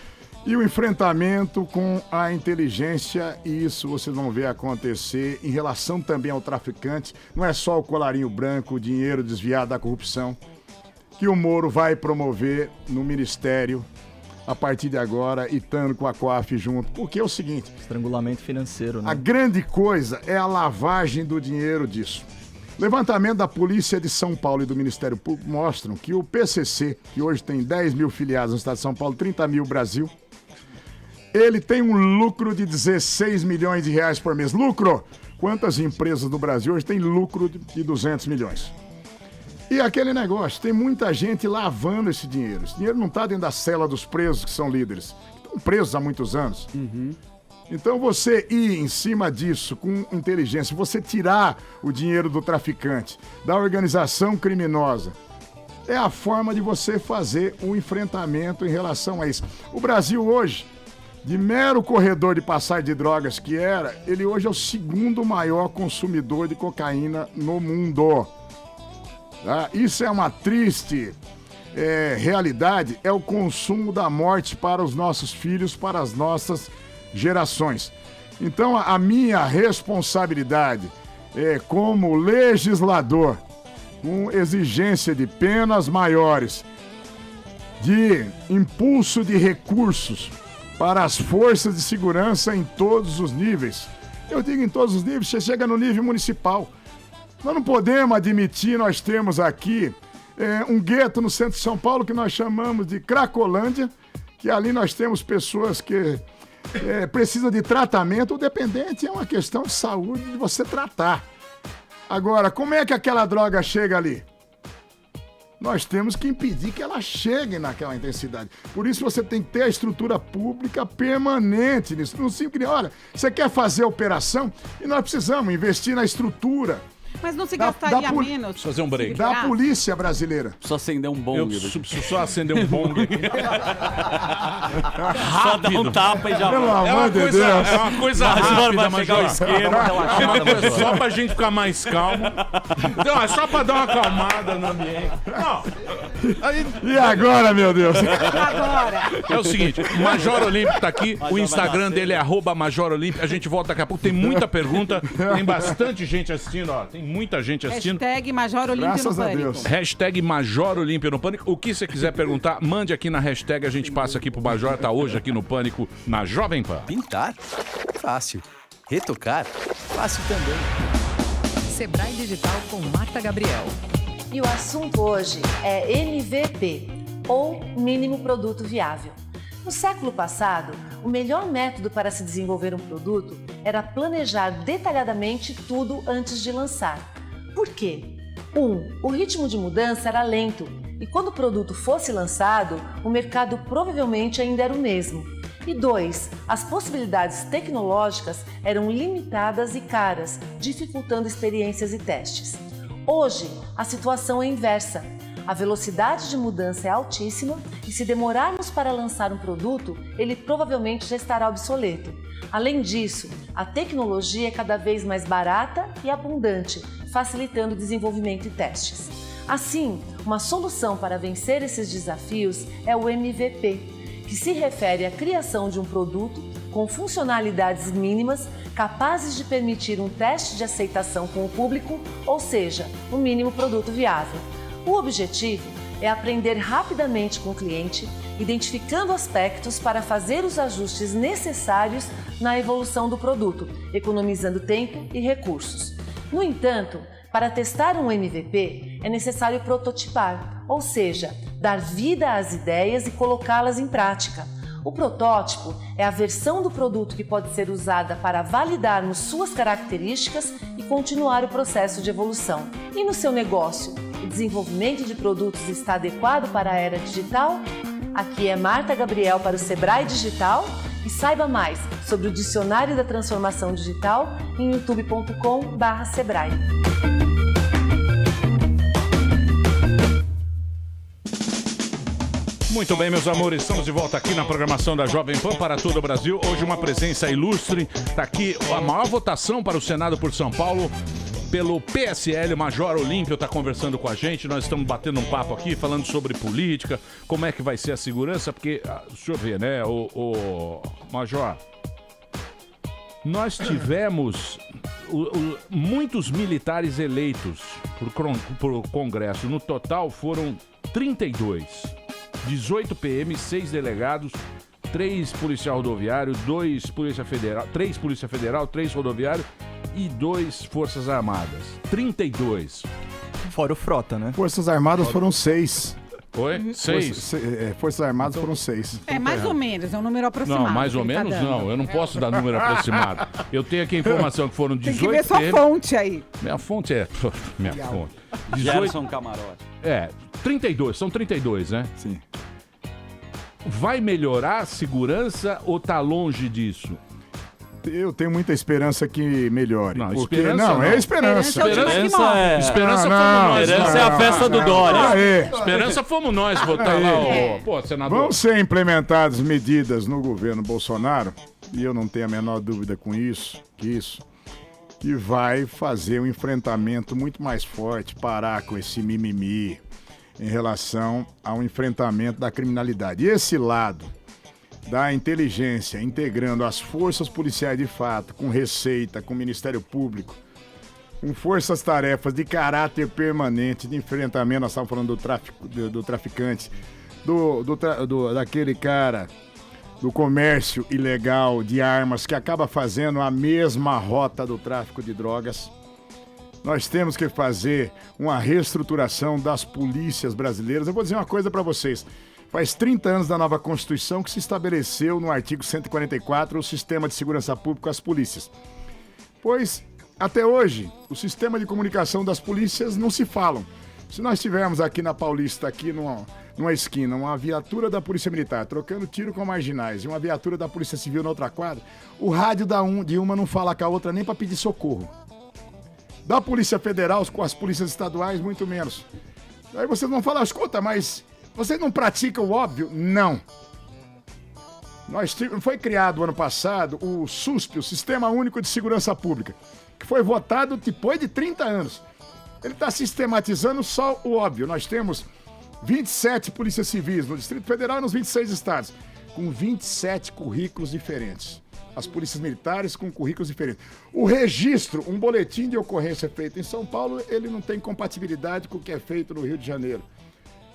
e o enfrentamento com a inteligência, e isso vocês vão ver acontecer em relação também ao traficante. Não é só o colarinho branco, o dinheiro desviado da corrupção, que o Moro vai promover no Ministério a partir de agora e estando com a COAF junto. Porque é o seguinte... Estrangulamento financeiro, né? A grande coisa é a lavagem do dinheiro disso. Levantamento da Polícia de São Paulo e do Ministério Público mostram que o PCC, que hoje tem 10 mil filiados no estado de São Paulo, 30 mil no Brasil, ele tem um lucro de 16 milhões de reais por mês. Lucro! Quantas empresas no Brasil hoje têm lucro de 200 milhões? E aquele negócio, tem muita gente lavando esse dinheiro. Esse dinheiro não está dentro da cela dos presos, que são líderes. Estão presos há muitos anos. Então você ir em cima disso com inteligência, você tirar o dinheiro do traficante, da organização criminosa, é a forma de você fazer um enfrentamento em relação a isso. O Brasil hoje, de mero corredor de passagem de drogas que era, ele hoje é o segundo maior consumidor de cocaína no mundo. Tá? Isso é uma triste realidade, é o consumo da morte para os nossos filhos, para as nossas gerações. Então a minha responsabilidade como legislador, com exigência de penas maiores, de impulso de recursos para as forças de segurança em todos os níveis. Eu digo em todos os níveis, você chega no nível municipal. Nós não podemos admitir, nós temos aqui um gueto no centro de São Paulo que nós chamamos de Cracolândia, que ali nós temos pessoas que precisam de tratamento. O dependente é uma questão de saúde, de você tratar. Agora, como é que aquela droga chega ali? Nós temos que impedir que ela chegue naquela intensidade. Por isso você tem que ter a estrutura pública permanente nisso. Não simples, olha, você quer fazer a operação e nós precisamos investir na estrutura. Mas não se gastaria menos? Fazer um break. Da polícia brasileira. Só acender um bong. Eu preciso só acender um bong aqui. Só dar um tapa e já Pelo vai. amor de Deus. É uma coisa rápida, vai pegar o isqueiro, É só pra gente ficar mais calmo. Então, é só pra dar uma acalmada no ambiente. Não. Aí, E agora, meu Deus? Agora. é o seguinte, o Major Olímpio tá aqui, o Instagram dele é @MajorOlímpio. A gente volta daqui a pouco, tem muita pergunta, tem bastante gente assistindo, ó. Tem muita gente assistindo. Hashtag Major Olímpio no Graças a Pânico. Deus. Hashtag Major Olímpio no Pânico. O que você quiser perguntar, mande aqui na hashtag, a gente passa aqui pro Major, tá hoje aqui no Pânico, na Jovem Pan. Pintar? Fácil. Retocar? Fácil também. Sebrae Digital com Marta Gabriel. E o assunto hoje é MVP, ou Mínimo Produto Viável. No século passado, o melhor método para se desenvolver um produto era planejar detalhadamente tudo antes de lançar. Por quê? 1. O ritmo de mudança era lento e quando o produto fosse lançado, o mercado provavelmente ainda era o mesmo. E 2. As possibilidades tecnológicas eram limitadas e caras, dificultando experiências e testes. Hoje, a situação é inversa. A velocidade de mudança é altíssima e se demorarmos para lançar um produto, ele provavelmente já estará obsoleto. Além disso, a tecnologia é cada vez mais barata e abundante, facilitando o desenvolvimento e testes. Assim, uma solução para vencer esses desafios é o MVP, que se refere à criação de um produto com funcionalidades mínimas capazes de permitir um teste de aceitação com o público, ou seja, um mínimo produto viável. O objetivo é aprender rapidamente com o cliente, identificando aspectos para fazer os ajustes necessários na evolução do produto, economizando tempo e recursos. No entanto, para testar um MVP, é necessário prototipar, ou seja, dar vida às ideias e colocá-las em prática. O protótipo é a versão do produto que pode ser usada para validarmos suas características e continuar o processo de evolução. E no seu negócio, o desenvolvimento de produtos está adequado para a era digital? Aqui é Marta Gabriel para o Sebrae Digital e saiba mais sobre o Dicionário da Transformação Digital em youtube.com/Sebrae. Muito bem, meus amores, estamos de volta aqui na programação da Jovem Pan para todo o Brasil. Hoje uma presença ilustre, está aqui a maior votação para o Senado por São Paulo, pelo PSL, o Major Olímpio está conversando com a gente, nós estamos batendo um papo aqui, falando sobre política, como é que vai ser a segurança, porque, deixa eu ver, né, o Major, nós tivemos muitos militares eleitos por Congresso, no total foram 32. 18 PM, 6 delegados, 3 policial rodoviário, 3 polícia federal, 3 rodoviário e 2 Forças Armadas. 32. Fora o frota, né? Forças Armadas foram 6. Oi? 6? Forças Armadas foram 6. É mais ou menos, é um número aproximado. Não, mais ou que ele menos tá dando. não. Eu não posso dar número aproximado. Eu tenho aqui a informação que foram 18 Tem que ver sua PM. fonte aí. Minha fonte é... Minha fonte. Gerson Camarote. 32. São 32, né? Sim. Vai melhorar a segurança ou tá longe disso? Eu tenho muita esperança que melhore. Não, porque... esperança não, não. é esperança. Esperança é a festa do Dória. Esperança fomos nós botar lá o... Pô, senador. Vão ser implementadas medidas no governo Bolsonaro, e eu não tenho a menor dúvida com isso, que vai fazer um enfrentamento muito mais forte, parar com esse mimimi em relação ao enfrentamento da criminalidade. E esse lado da inteligência, integrando as forças policiais de fato, com Receita, com Ministério Público, com forças-tarefas de caráter permanente de enfrentamento, nós estamos falando do traficante, daquele cara do comércio ilegal de armas que acaba fazendo a mesma rota do tráfico de drogas. Nós temos que fazer uma reestruturação das polícias brasileiras. Eu vou dizer uma coisa para vocês. Faz 30 anos da nova Constituição que se estabeleceu no artigo 144 o sistema de segurança pública às polícias. Pois, até hoje, o sistema de comunicação das polícias não se falam. Se nós tivermos aqui na Paulista, aqui numa esquina, uma viatura da Polícia Militar trocando tiro com marginais e uma viatura da Polícia Civil na outra quadra, o rádio de uma não fala com a outra nem para pedir socorro. Da Polícia Federal com as polícias estaduais, muito menos. Aí vocês vão falar, escuta, mas vocês não praticam o óbvio? Não. Foi criado ano passado o SUSP, o Sistema Único de Segurança Pública, que foi votado depois de 30 anos. Ele está sistematizando só o óbvio. Nós temos 27 polícias civis no Distrito Federal e nos 26 estados, com 27 currículos diferentes. As polícias militares com currículos diferentes. O registro, um boletim de ocorrência feito em São Paulo, ele não tem compatibilidade com o que é feito no Rio de Janeiro.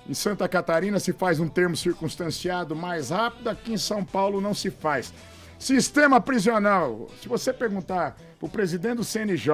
Em Santa Catarina se faz um termo circunstanciado mais rápido, aqui em São Paulo não se faz. Sistema prisional. Se você perguntar para o presidente do CNJ,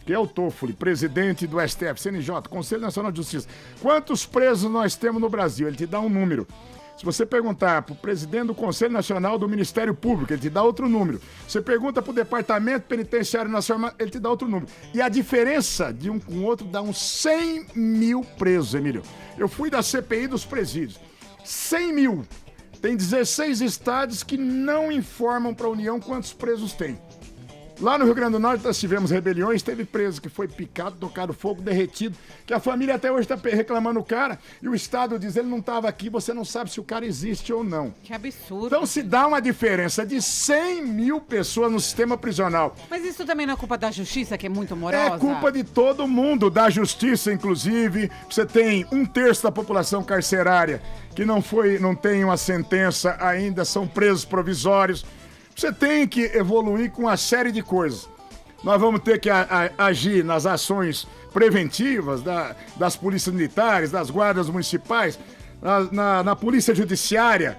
que é o Toffoli, presidente do STF, CNJ, Conselho Nacional de Justiça, quantos presos nós temos no Brasil? Ele te dá um número. Se você perguntar para o presidente do Conselho Nacional do Ministério Público, ele te dá outro número. Você pergunta para o Departamento Penitenciário Nacional, ele te dá outro número. E a diferença de um com o outro dá uns 100 mil presos, Emílio. Eu fui da CPI dos presídios. 100 mil. Tem 16 estados que não informam para a União quantos presos tem. Lá no Rio Grande do Norte nós tivemos rebeliões, teve preso que foi picado, tocado fogo, derretido, que a família até hoje está reclamando o cara, e o Estado diz, ele não estava aqui, você não sabe se o cara existe ou não. Que absurdo. Então se dá uma diferença de 100 mil pessoas no sistema prisional. Mas isso também não é culpa da justiça, que é muito morosa? É culpa de todo mundo, da justiça, inclusive. Você tem 1/3 da população carcerária que não tem uma sentença ainda, são presos provisórios. Você tem que evoluir com uma série de coisas. Nós vamos ter que agir nas ações preventivas das polícias militares, das guardas municipais, na polícia judiciária,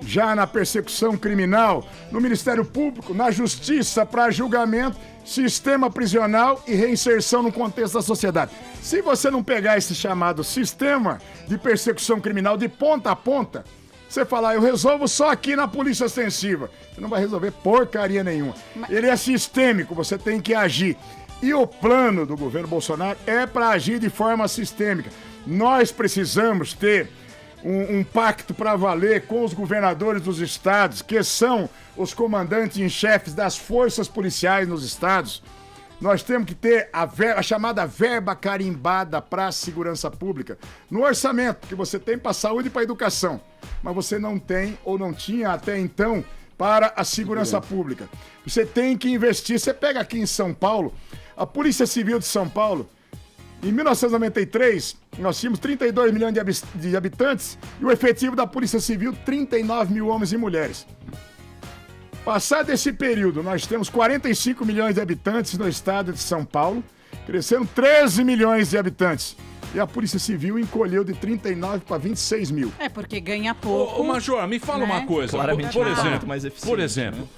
já na persecução criminal, no Ministério Público, na justiça para julgamento, sistema prisional e reinserção no contexto da sociedade. Se você não pegar esse chamado sistema de persecução criminal de ponta a ponta, você falar, eu resolvo só aqui na polícia ostensiva. Você não vai resolver porcaria nenhuma. Ele é sistêmico, você tem que agir. E o plano do governo Bolsonaro é para agir de forma sistêmica. Nós precisamos ter um pacto para valer com os governadores dos estados, que são os comandantes em chefes das forças policiais nos estados. Nós temos que ter a chamada verba carimbada para a segurança pública no orçamento, que você tem para a saúde e para a educação, mas você não tem ou não tinha até então para a segurança pública. Você tem que investir. Você pega aqui em São Paulo, a Polícia Civil de São Paulo, em 1993, nós tínhamos 32 milhões de habitantes e o efetivo da Polícia Civil, 39 mil homens e mulheres. Passado esse período, nós temos 45 milhões de habitantes no estado de São Paulo, crescendo 13 milhões de habitantes. E a Polícia Civil encolheu de 39 para 26 mil. É, porque ganha pouco. Ô, Major, me fala uma coisa. Claramente Por não tá exemplo, muito mais eficiente, por exemplo,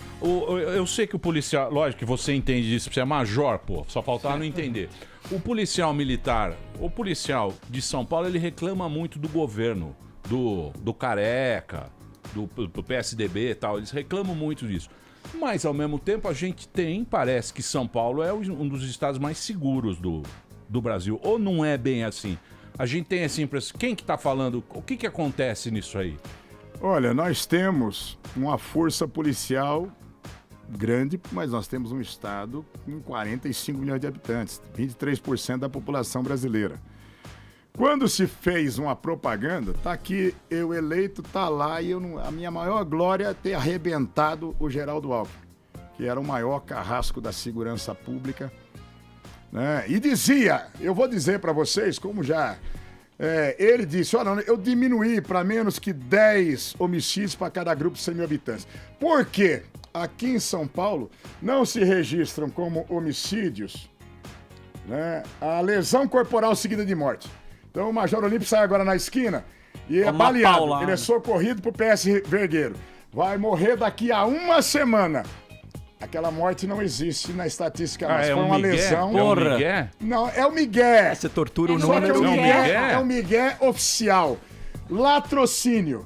eu sei que o policial... Lógico que você entende disso, você é major, pô. Só faltava não entender. O policial militar, o policial de São Paulo, ele reclama muito do governo, do Careca, do PSDB e tal. Eles reclamam muito disso. Mas, ao mesmo tempo, a gente parece que São Paulo é um dos estados mais seguros do Brasil. Ou não é bem assim? A gente tem essa impressão. Quem que tá falando? O que acontece nisso aí? Olha, nós temos uma força policial grande, mas nós temos um estado com 45 milhões de habitantes, 23% da população brasileira. Quando se fez uma propaganda, tá aqui, eu eleito, tá lá, e a minha maior glória é ter arrebentado o Geraldo Alckmin, que era o maior carrasco da segurança pública, né? E dizia, eu vou dizer para vocês, como já ele disse, olha, eu diminuí para menos que 10 homicídios para cada grupo de 100 mil habitantes. Por quê? Aqui em São Paulo não se registram como homicídios, né, a lesão corporal seguida de morte. Então o Major Olímpio sai agora na esquina e é baleado. Ele é socorrido pro PS Vergueiro. Vai morrer daqui a uma semana. Aquela morte não existe na estatística, mas foi uma lesão. Porra. É o Miguel? Não, é o Miguel. Você tortura o Só que número. é o Miguel oficial. Latrocínio.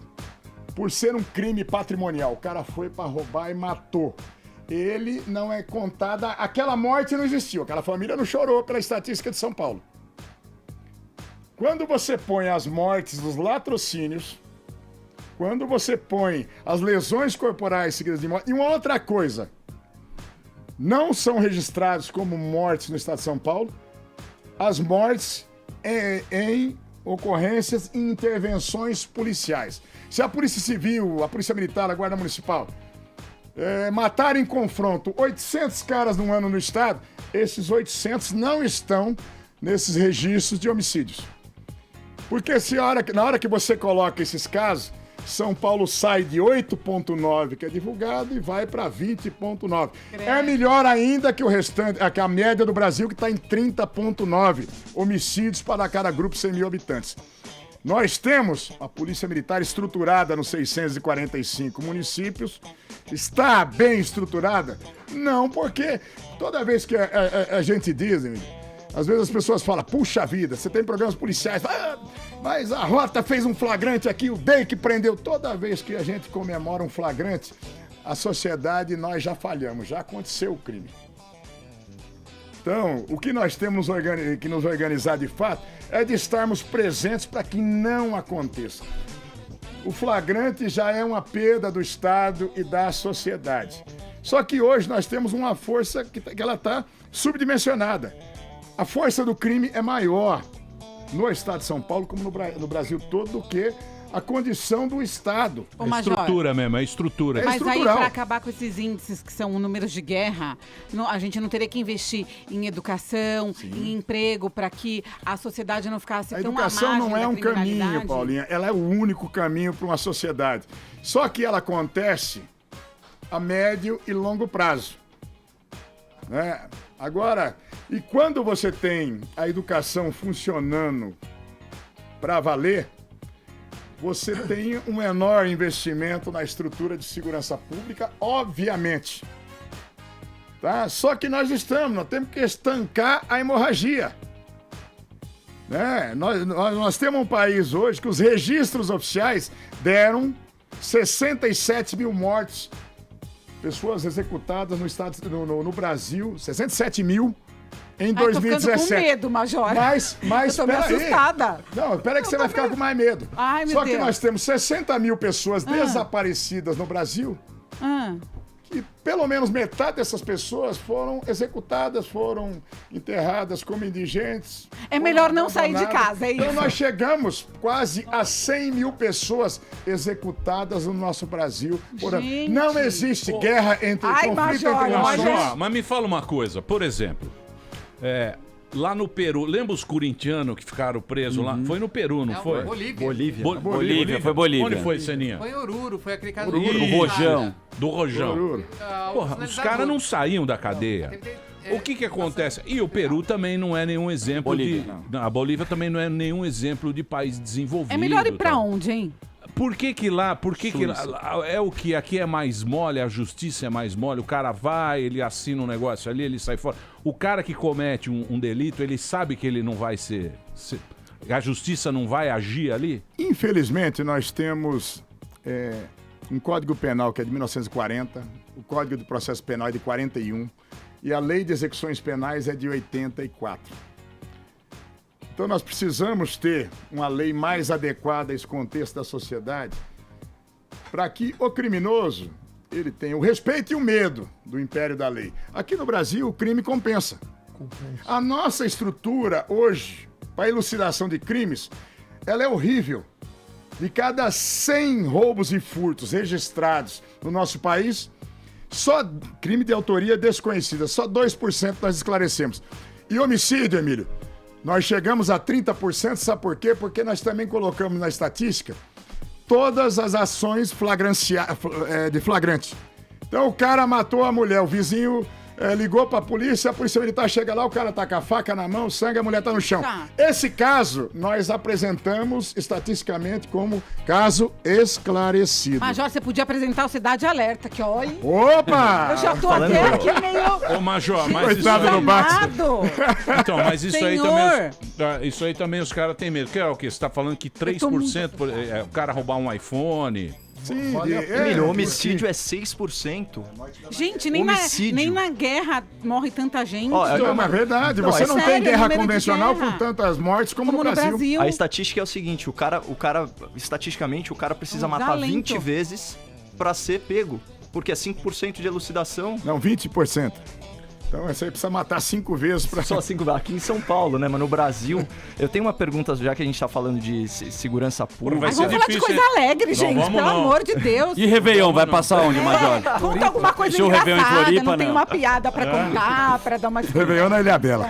Por ser um crime patrimonial. O cara foi pra roubar e matou. Ele não é contada... Aquela morte não existiu. Aquela família não chorou pela estatística de São Paulo. Quando você põe as mortes dos latrocínios, quando você põe as lesões corporais seguidas de morte... E uma outra coisa... Não são registrados como mortes no estado de São Paulo as mortes em ocorrências e intervenções policiais. Se a Polícia Civil, a Polícia Militar, a Guarda Municipal matarem em confronto 800 caras num ano no estado, esses 800 não estão nesses registros de homicídios. Porque na hora que você coloca esses casos, São Paulo sai de 8,9 que é divulgado e vai para 20,9. É melhor ainda que o restante, que a média do Brasil, que está em 30,9 homicídios para cada grupo de 100 mil habitantes. Nós temos a Polícia Militar estruturada nos 645 municípios. Está bem estruturada? Não, porque toda vez que a gente diz, às vezes as pessoas falam, puxa vida, você tem programas policiais, mas a Rota fez um flagrante aqui, o DEI que prendeu. Toda vez que a gente comemora um flagrante, a sociedade, nós já falhamos, já aconteceu o crime. Então, o que nós temos que nos organizar de fato é de estarmos presentes para que não aconteça. O flagrante já é uma perda do Estado e da sociedade. Só que hoje nós temos uma força que ela está subdimensionada. A força do crime é maior no estado de São Paulo, como no Brasil todo, do que a condição do Estado. Ô, Major, estrutura mesmo, é estrutura. Mas aí, para acabar com esses índices que são números de guerra, a gente não teria que investir em educação, em emprego, para que a sociedade não ficasse tão à margem da criminalidade? A educação não é um caminho, Paulinha. Ela é o único caminho para uma sociedade. Só que ela acontece a médio e longo prazo. Né? Agora, e quando você tem a educação funcionando para valer, você tem um menor investimento na estrutura de segurança pública, obviamente. Tá? Só que nós temos que estancar a hemorragia. Né? Nós temos um país hoje que os registros oficiais deram 67 mil mortes, pessoas executadas no Brasil, 67 mil em 2017. Tô ficando com medo, Major. Mas eu tô meio assustada. Não, espera que você vai ficar com mais medo. Ai, meu Só Deus. que nós temos 60 mil pessoas desaparecidas no Brasil, que pelo menos metade dessas pessoas foram executadas, foram enterradas como indigentes. É melhor não sair de casa, é isso? Então nós chegamos quase a 100 mil pessoas executadas no nosso Brasil por ano. Não existe guerra entre conflito entre nações. Mas me fala uma coisa, por exemplo, lá no Peru, lembra os corintianos que ficaram presos lá? Foi no Peru, não foi? Bolívia. Bolívia, foi Bolívia. Onde foi, Seninha? Foi em Oruro, foi aquele caso Do Rojão. Do Rojão. Porra, os caras não saíam da cadeia. O que acontece? E o Peru também não é nenhum exemplo Bolívia, de... Não, a Bolívia também não é nenhum exemplo de país desenvolvido. É melhor ir pra tá? onde, hein? Por que lá é o que aqui é mais mole, a justiça é mais mole, o cara vai, ele assina um negócio ali, ele sai fora. O cara que comete um delito, ele sabe que ele não vai a justiça não vai agir ali? Infelizmente, nós temos um Código Penal que é de 1940, o Código de Processo Penal é de 41 e a Lei de Execuções Penais é de 84. Então nós precisamos ter uma lei mais adequada a esse contexto da sociedade para que o criminoso ele tenha o respeito e o medo do império da lei. Aqui no Brasil o crime compensa. A nossa estrutura hoje para elucidação de crimes, ela é horrível. De cada 100 roubos e furtos registrados no nosso país, só crime de autoria desconhecida, só 2% nós esclarecemos. E homicídio, Emílio, nós chegamos a 30%, sabe por quê? Porque nós também colocamos na estatística todas as ações de flagrante. Então o cara matou a mulher, o vizinho ligou pra polícia, a polícia militar chega lá, o cara tá com a faca na mão, sangue, a mulher tá no chão. Tá. Esse caso nós apresentamos estatisticamente como caso esclarecido. Major, você podia apresentar o Cidade Alerta, que olha. Opa! Eu já tô até aqui meio... Ô, Major, mas Coitado do Batman. Então, mas isso aí Senhor. também. Isso aí também os caras têm medo. Que é o quê? Você tá falando que 3% o cara roubar um iPhone. Sim, Emílio, homicídio é 6%. Gente, Homicídio. nem na guerra morre tanta gente. Ó, Não, é verdade. Não, Você é não tem sério, guerra número de convencional guerra. com tantas mortes como no Brasil. A estatística é o seguinte, o cara, estatisticamente, o cara precisa matar Talento. 20 vezes pra ser pego. Porque é 5% de elucidação. Não, 20%. Então você aí precisa matar 5 vezes para... Só 5 aqui em São Paulo, né? Mas no Brasil, eu tenho uma pergunta, já que a gente tá falando de segurança pública. Vai Mas ser vamos falar de difícil, coisa hein? alegre, gente, vamos pelo não. amor de Deus. E Réveillon, vai passar onde, Major? Conta alguma coisa Esse é o Réveillon em engraçada, Floripa, não tem não. uma piada pra contar, pra dar uma... Réveillon na Ilha Bela.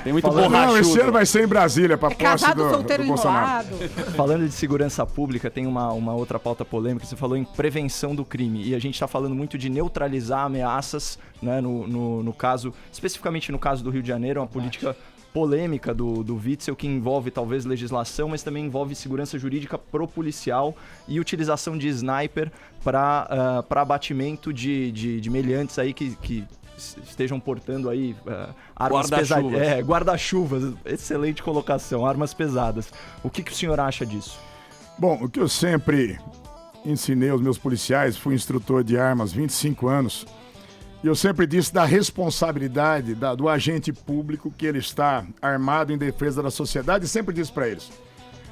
Tem muito Não, esse ano borrachudo. vai ser em Brasília, para É posse casado, solteiro, do Bolsonaro. enrolado. Falando de segurança pública, tem uma outra pauta polêmica. Você falou em prevenção do crime. E a gente tá falando muito de neutralizar ameaças, né? No caso, especificamente no caso do Rio de Janeiro, uma política polêmica do Witzel, que envolve talvez legislação, mas também envolve segurança jurídica pro policial e utilização de sniper para abatimento de meliantes aí que estejam portando aí armas pesadas. Guarda-chuvas, excelente colocação, armas pesadas. O que o senhor acha disso? Bom, o que eu sempre ensinei aos meus policiais, fui instrutor de armas 25 anos, e eu sempre disse da responsabilidade do agente público que ele está armado em defesa da sociedade, e sempre disse para eles,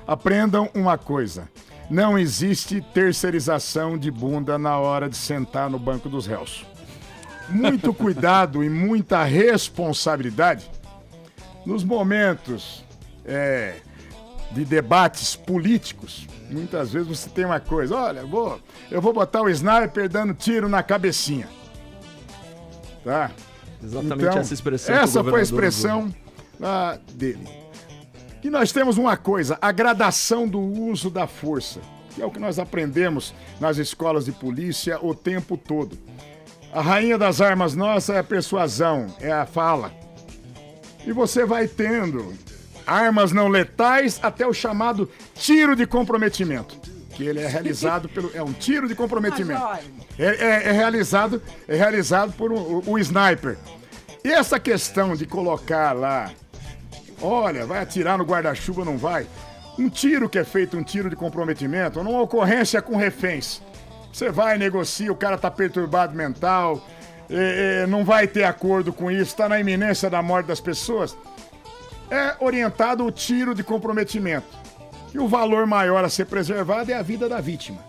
aprendam uma coisa, não existe terceirização de bunda na hora de sentar no banco dos réus. Muito cuidado e muita responsabilidade nos momentos de debates políticos. Muitas vezes você tem uma coisa, olha, eu vou botar o sniper dando tiro na cabecinha. Tá? Exatamente Então, essa expressão. que o essa foi a governador expressão dele. E nós temos uma coisa, a gradação do uso da força, que é o que nós aprendemos nas escolas de polícia o tempo todo. A rainha das armas nossa é a persuasão, é a fala. E você vai tendo armas não letais até o chamado tiro de comprometimento, que ele é realizado é um tiro de comprometimento. É realizado por um sniper. E essa questão de colocar lá, olha, vai atirar no guarda-chuva, não vai. Um tiro que é feito, um tiro de comprometimento, numa ocorrência com reféns. Você vai, negocia, o cara tá perturbado mental, não vai ter acordo com isso, está na iminência da morte das pessoas. É orientado o tiro de comprometimento. E o valor maior a ser preservado é a vida da vítima.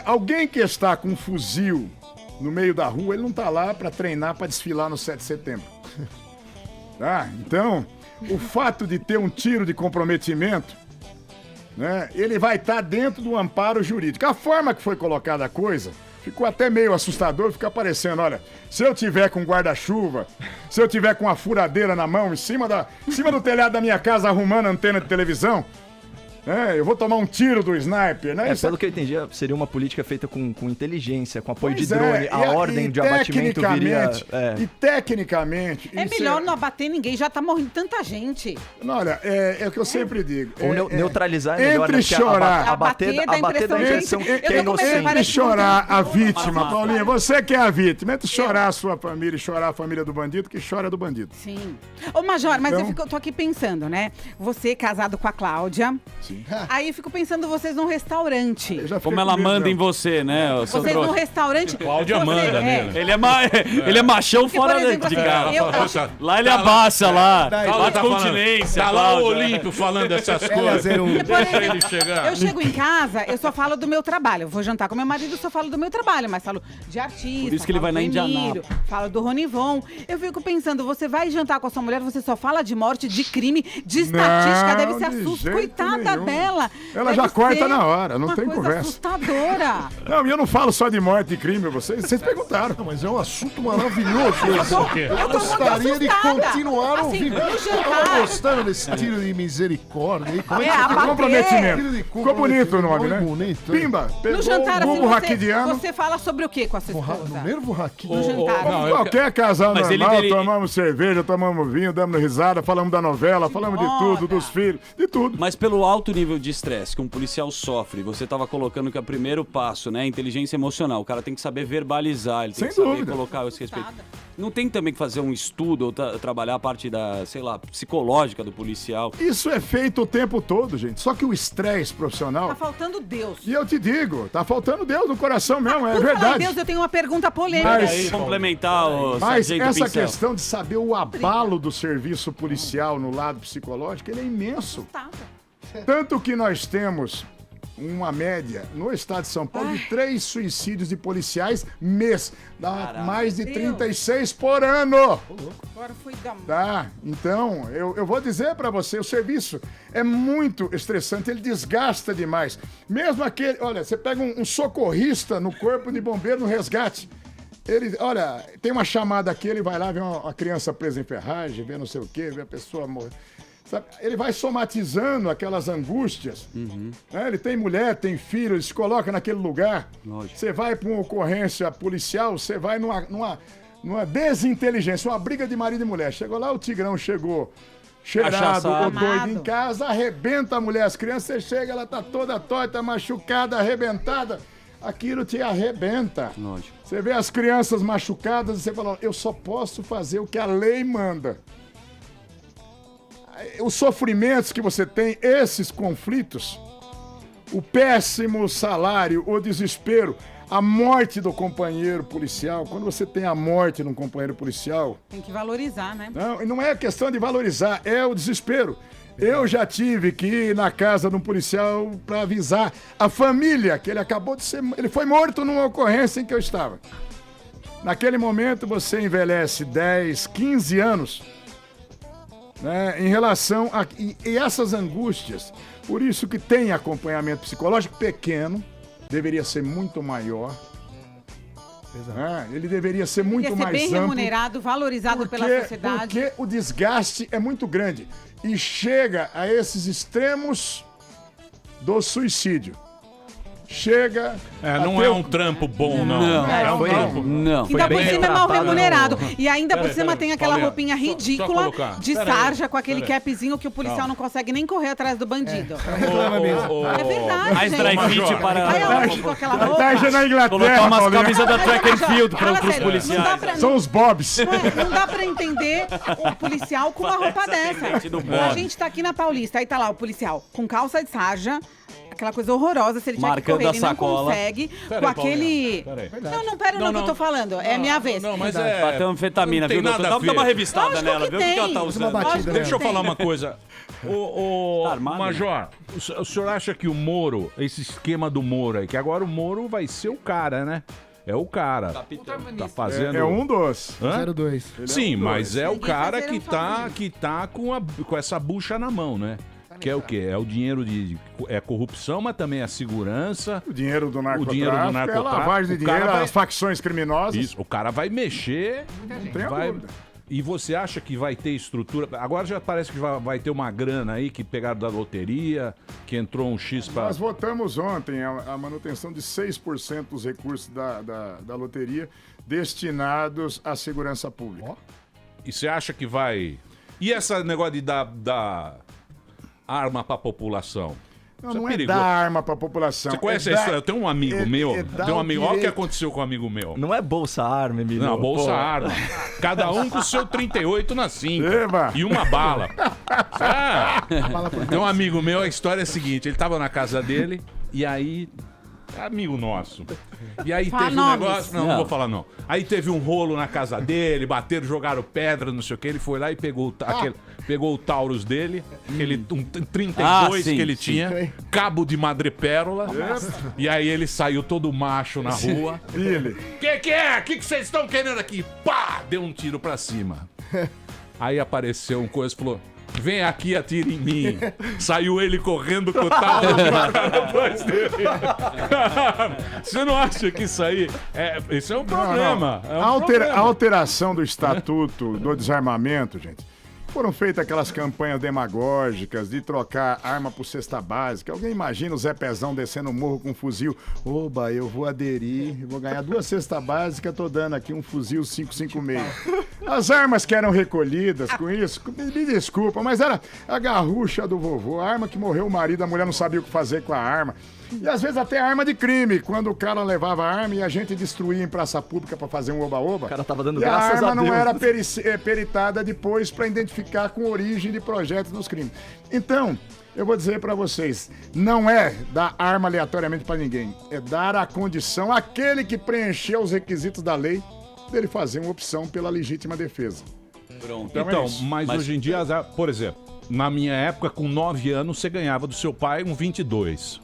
Alguém que está com um fuzil no meio da rua, ele não está lá para treinar, para desfilar no 7 de setembro. Tá? Então, o fato de ter um tiro de comprometimento, né, ele vai estar dentro do amparo jurídico. A forma que foi colocada a coisa ficou até meio assustador, fica parecendo, olha, se eu tiver com guarda-chuva, se eu tiver com uma furadeira na mão, em cima do telhado da minha casa arrumando a antena de televisão, Eu vou tomar um tiro do sniper, né? Pelo que eu entendi, seria uma política feita com inteligência, com apoio de Pois drone. é, A ordem de abatimento viria... E tecnicamente... É isso melhor não abater ninguém, já tá morrendo tanta gente. Não, olha, é o que eu sempre digo. Ou neutralizar é melhor, entre né? chorar... Abater da impressão que é inocente. Entre chorar a vítima, Paulinha, você que é a vítima, entre chorar a sua família e chorar a família do bandido, que chora do bandido. Sim. Ô, Major, mas Então- eu tô aqui pensando, né? Você casado com a Cláudia. Sim. Aí eu fico pensando vocês num restaurante. Como ela manda em você, né? o seu Vocês num trouxa? restaurante. Cláudia você- manda nele. Ele é machão Porque, fora por exemplo, de assim, casa. eu- Lá ele abaixa lá. Cláudia Bate tá falando. continência. Tá lá o Cláudia. Olímpio falando essas Porque, coisas. por Deixa exemplo, ele chegar. eu chego em casa, eu só falo do meu trabalho. Eu vou jantar com meu marido, eu só falo do meu trabalho, mas falo de artista. Por isso que ele falo vai do na Emílio, Indianápolis. falo do Ronivon. Eu fico pensando, você vai jantar com a sua mulher, você só fala de morte, de crime, de estatística, deve ser de assusto. jeito Coitada nenhum. dela. Ela Deve já corta ser na hora, não uma tem coisa conversa. assustadora. Não, e eu não falo só de morte e crime, vocês perguntaram. Não, mas é um assunto maravilhoso. Eu Eu tô muito gostaria de assustada. continuar Assim, ouvindo. no Eu jantar. tô gostando desse tiro de misericórdia aí. Como é que abater. Comprometimento. Tiro de Ficou bonito o nome, né? Bonito. Pimba, pegou No jantar, o assim, bumbo raquidiano. você fala sobre o que com a sua esposa? No nervo raquinho. No jantar. não, eu- Qualquer casal Mas normal, ele- tomamos cerveja, tomamos vinho, damos risada, falamos da novela, falamos de tudo, dos filhos, de tudo. Mas pelo alto nível de estresse que um policial sofre, você estava colocando que é o primeiro passo, né? Inteligência emocional. O cara tem que saber verbalizar, ele tem Sem que saber dúvida. colocar esse respeito. Não tem também que fazer um estudo ou trabalhar a parte da, sei lá, psicológica do policial. Isso é feito o tempo todo, gente. Só que o estresse profissional... Tá faltando Deus. E eu te digo, tá faltando Deus no coração mesmo, é Por falar em verdade. Deus, eu tenho uma pergunta polêmica. Mas- Complementar o Mas sargento essa Pincel. questão de saber o abalo do serviço policial no lado psicológico, ele é imenso. Tanto que nós temos uma média no estado de São Paulo de 3 suicídios de policiais mês. Dá mais de 36 por ano. Agora foi da... Tá? Então, eu vou dizer pra você, o serviço é muito estressante, ele desgasta demais. Mesmo aquele, olha, você pega um socorrista no corpo de bombeiro no resgate. Ele, olha, tem uma chamada aqui, ele vai lá, vê uma criança presa em ferragem, vê não sei o quê, vê a pessoa morrer. Sabe? Ele vai somatizando aquelas angústias. Né? Ele tem mulher, tem filho, ele se coloca naquele lugar. Lógico. Você vai para uma ocorrência policial, você vai numa desinteligência, uma briga de marido e mulher. Chegou lá, o Tigrão chegou cheirado Cachaçado. ou doido em casa, arrebenta a mulher, as crianças, você chega, ela tá toda torta, machucada, arrebentada. Aquilo te arrebenta. Lógico. Você vê as crianças machucadas e você fala, eu só posso fazer o que a lei manda. Os sofrimentos que você tem, esses conflitos, o péssimo salário, o desespero, a morte do companheiro policial, quando você tem a morte de um companheiro policial, Tem que valorizar, né? não é questão de valorizar, é o desespero. Eu já tive que ir na casa de um policial para avisar a família que ele acabou de ser... Ele foi morto numa ocorrência em que eu estava. Naquele momento você envelhece 10, 15 anos, né, em relação a... E essas angústias, por isso que tem acompanhamento psicológico pequeno, deveria ser muito maior. Ele deveria ser muito Deveria ser mais bem amplo. remunerado, valorizado pela sociedade. Porque o desgaste é muito grande. E chega a esses extremos do suicídio. Chega. Não é um trampo bom, não. É um trampo. Não. Ainda por cima é mal remunerado. E ainda por Peraí, cima peraí, tem aquela Paulinha, roupinha só ridícula colocar. de Peraí, sarja com aquele peraí. capzinho que o policial não consegue nem correr atrás do bandido. É verdade, Mais gente. dry fit Major. para... Vai aonde com aquela roupa? Tarja na Inglaterra, Colocar umas Paulinho. camisas da track and field Fala para os sério, policiais. São os bobs. Não dá pra entender um policial com uma roupa dessa. atendente do A Bob. gente tá aqui na Paulista, aí tá lá o policial com calça de sarja, aquela coisa horrorosa, se ele tiver que Marcando correr, a ele não sacola. consegue, Peraí, com aquele... Paulinha, peraí. Não, pera no que eu tô falando, é minha vez. Não, mas Bateu anfetamina, não tem viu, doutor? nada a Dá uma ver. revistada Lógico nela, que vê o que ela tem. tá Faz uma usando. batida Deixa eu Tem. falar uma coisa. Tá armado, Major, o senhor acha que o Moro, esse esquema do Moro aí, que agora o Moro vai ser o cara, né? É o cara. Tá fazendo... É um dos. Hã? 02. Sim, mas é o Ninguém cara fazer um que tá com essa bucha na mão, né? Que é o quê? É o dinheiro é corrupção, mas também é a segurança. O dinheiro do narcotráfico, dinheiro do é narcotráfico. lavagem de O cara dinheiro, vai- as facções criminosas. Isso, o cara vai mexer, Não tenha vai, dúvida. E você acha que vai ter estrutura? Agora já parece que vai ter uma grana aí que pegaram da loteria, que entrou um X para... Nós votamos ontem a manutenção de 6% dos recursos da loteria destinados à segurança pública. E você acha que vai... E esse negócio de dar arma para a população? Não é dar arma para a população. Você conhece a história? Eu tenho um amigo meu. Tem um amigo. Olha o que aconteceu com um amigo meu. Não é bolsa arma, Emílio. Não, bolsa arma. Cada um com o seu 38 na cinta. Eba. E uma bala. Tem um amigo meu, a história é a seguinte: ele tava na casa dele e aí. Amigo nosso. E aí teve um negócio. Não vou falar não. Aí teve um rolo na casa dele, bateram, jogaram pedra, não sei o que. Ele foi lá e pegou o Taurus dele, um 32 que ele tinha, cabo de madrepérola. E aí ele saiu todo macho na rua. Ele. Que é? O que vocês estão querendo aqui? Pá! Deu um tiro pra cima. Aí apareceu um coisa e falou: vem aqui, atire em mim. Saiu ele correndo com o Taurus atrás dele. Você não acha que isso aí isso é um problema? Não. A alteração do estatuto do desarmamento, gente. Foram feitas aquelas campanhas demagógicas de trocar arma por cesta básica. Alguém imagina o Zé Pezão descendo o morro com um fuzil? Oba, eu vou aderir, vou ganhar 2 cestas básicas, tô dando aqui um fuzil 5.56. As armas que eram recolhidas com isso, me desculpa, mas era a garrucha do vovô, a arma que morreu o marido, a mulher não sabia o que fazer com a arma. E às vezes até arma de crime, quando o cara levava a arma e a gente destruía em praça pública pra fazer um oba-oba. O cara tava dando e graças a Deus. a arma não era peritada depois pra identificar com origem de projetos nos crimes. Então, eu vou dizer pra vocês, não é dar arma aleatoriamente pra ninguém, é dar a condição àquele que preencheu os requisitos da lei dele fazer uma opção pela legítima defesa. Pronto. Então, mas hoje em dia, por exemplo, na minha época, com 9 anos, você ganhava do seu pai um 22.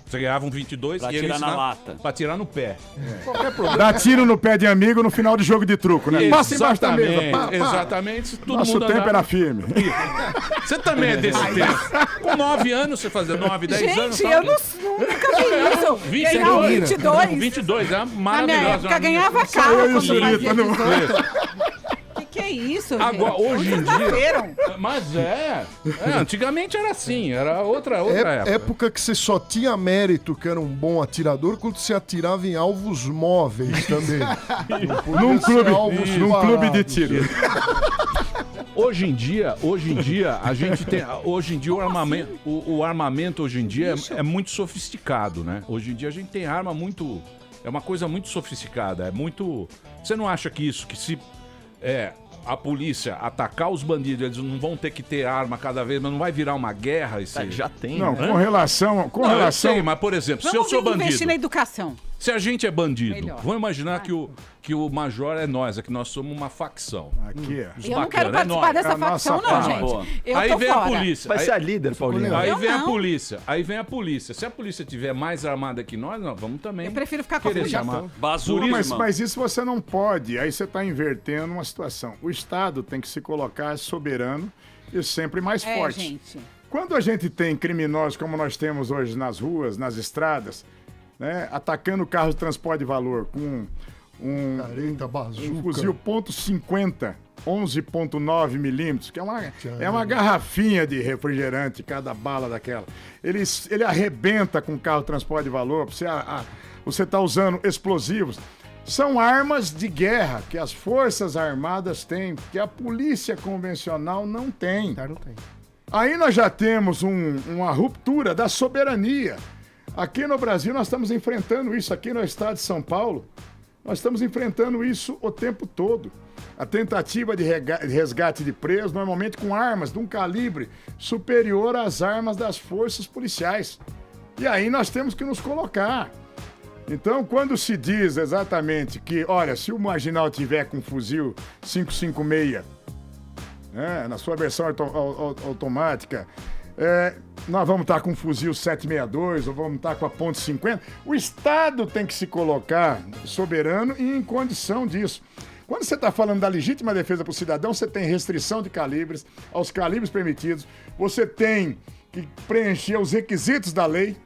Você ganhava um 22 pra e ele tirar na lata. Pra tirar no pé. Qualquer problema. Dá tiro no pé de amigo no final de jogo de truco, né? Passa embaixo da mesa. Exatamente. Todo Nosso mundo tempo era firme. Você também é desse tempo. Com 9 anos, você fazia 9, 10 anos. Gente, eu nunca vi isso. 22, é maravilhoso. Na minha época ganhava carro. Eu e o Surita não. Que é isso, gente? Agora, hoje em dia... Mas antigamente era assim, era outra época. Época que você só tinha mérito que era um bom atirador quando você atirava em alvos móveis também. Num clube de tiro. Hoje em dia, a gente tem... Hoje em dia, o armamento hoje em dia é muito sofisticado, né? Hoje em dia a gente tem arma muito... É uma coisa muito sofisticada, é muito... Você não acha que isso, que se... a polícia atacar os bandidos, eles não vão ter que ter arma cada vez, mas não vai virar uma guerra? Já tem. Não, né? com relação... Eu sei, mas, por exemplo, se eu sou bandido... investir na educação. Se a gente é bandido, vamos imaginar que o major é nós, que nós somos uma facção. Aqui, Eu não quero participar dessa facção, não, gente. Eu aí tô vem fora. a polícia. Vai ser a líder, Paulinho. Aí vem a polícia. Aí vem a polícia. Se a polícia tiver mais armada que nós vamos também. Eu prefiro ficar com a querer chamar. Mas isso você não pode. Aí você está invertendo uma situação. O Estado tem que se colocar soberano e sempre mais forte. Gente. Quando a gente tem criminosos como nós temos hoje nas ruas, nas estradas, né, atacando carros de transporte de valor com um fuzil .50, 11.9 milímetros, que é uma garrafinha de refrigerante, cada bala daquela. Ele arrebenta com carro de transporte de valor, você está usando explosivos. São armas de guerra que as Forças Armadas têm, que a polícia convencional não tem. Não tem. Aí nós já temos uma ruptura da soberania. Aqui no Brasil nós estamos enfrentando isso, aqui no estado de São Paulo, nós estamos enfrentando isso o tempo todo. A tentativa de resgate de presos, normalmente com armas de um calibre superior às armas das forças policiais. E aí nós temos que nos colocar. Então, quando se diz exatamente que, olha, se o marginal tiver com fuzil 5.56, na sua versão automática, nós vamos estar com um fuzil 7.62 ou vamos estar com a .50. O Estado tem que se colocar soberano e em condição disso. Quando você está falando da legítima defesa para o cidadão, você tem restrição de calibres, aos calibres permitidos, você tem que preencher os requisitos da lei.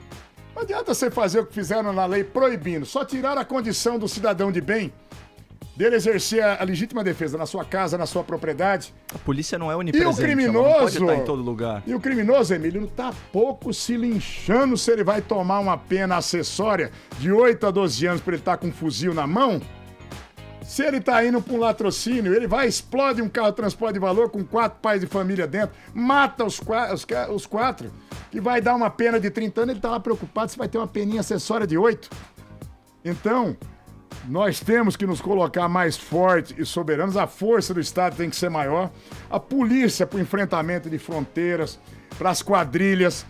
Não adianta você fazer o que fizeram na lei proibindo, só tirar a condição do cidadão de bem. dele exercer a legítima defesa na sua casa, na sua propriedade. A polícia não é E onipresente, o criminoso, ela não pode estar em todo lugar. E o criminoso, Emílio, não tá pouco se linchando se ele vai tomar uma pena acessória de 8 a 12 anos por ele estar com um fuzil na mão. Se ele tá indo para um latrocínio, ele vai, explode um carro de transporte de valor com 4 pais de família dentro, mata os 4, que vai dar uma pena de 30 anos, ele tá lá preocupado se vai ter uma peninha acessória de 8. Então, nós temos que nos colocar mais fortes e soberanos, a força do Estado tem que ser maior, a polícia para o enfrentamento de fronteiras, para as quadrilhas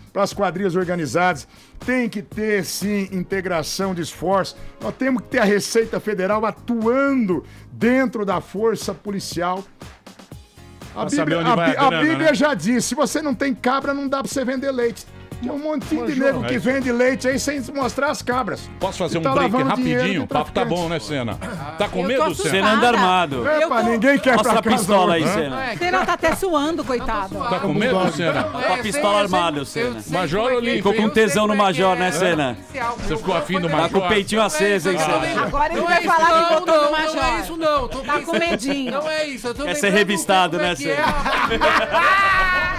organizadas, tem que ter, sim, integração de esforços. Nós temos que ter a Receita Federal atuando dentro da força policial. A Bíblia já diz, se você não tem cabra, não dá para você vender leite. Tem um montinho de nego que vende leite aí sem mostrar as cabras. Posso fazer um break rapidinho? O papo tá bom, né, Senna? Tá com medo, Senna? Senna anda armado. Ninguém quer Mostra pra casa a pistola hoje. aí, Senna. Senna tá até suando, coitado. Tá com medo, Senna? Com a pistola armada, Senna. Major Olímpio. Ficou com tesão no Major, né, Senna? Você ficou afim do Major? Tá com o peitinho aceso, hein, Senna? Agora ele vai falar que botou no Major. Não é isso, não. Tá com medinho. Não é isso. Eu tô Quer ser revistado, né, Senna?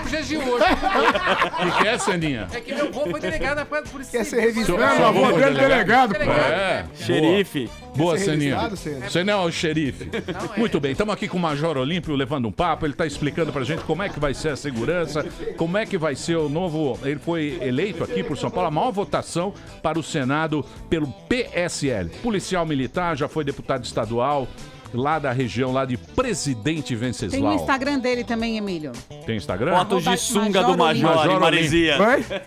Dias de hoje. O que é, Seninha? É que meu avô foi delegado na polícia. Quer ser revistado? Meu avô dele delegado, pô. É. Xerife. Boa, Seninha. Você não é o xerife. Muito bem, estamos aqui com o Major Olímpio levando um papo. Ele está explicando pra gente como é que vai ser a segurança, como é que vai ser o novo. Ele foi eleito aqui por São Paulo, a maior votação para o Senado pelo PSL. Policial militar, já foi deputado estadual. Lá da região, lá de Presidente Venceslau. Tem o Instagram dele também, Emílio. Tem Instagram? Fotos de sunga do Major em Maresia.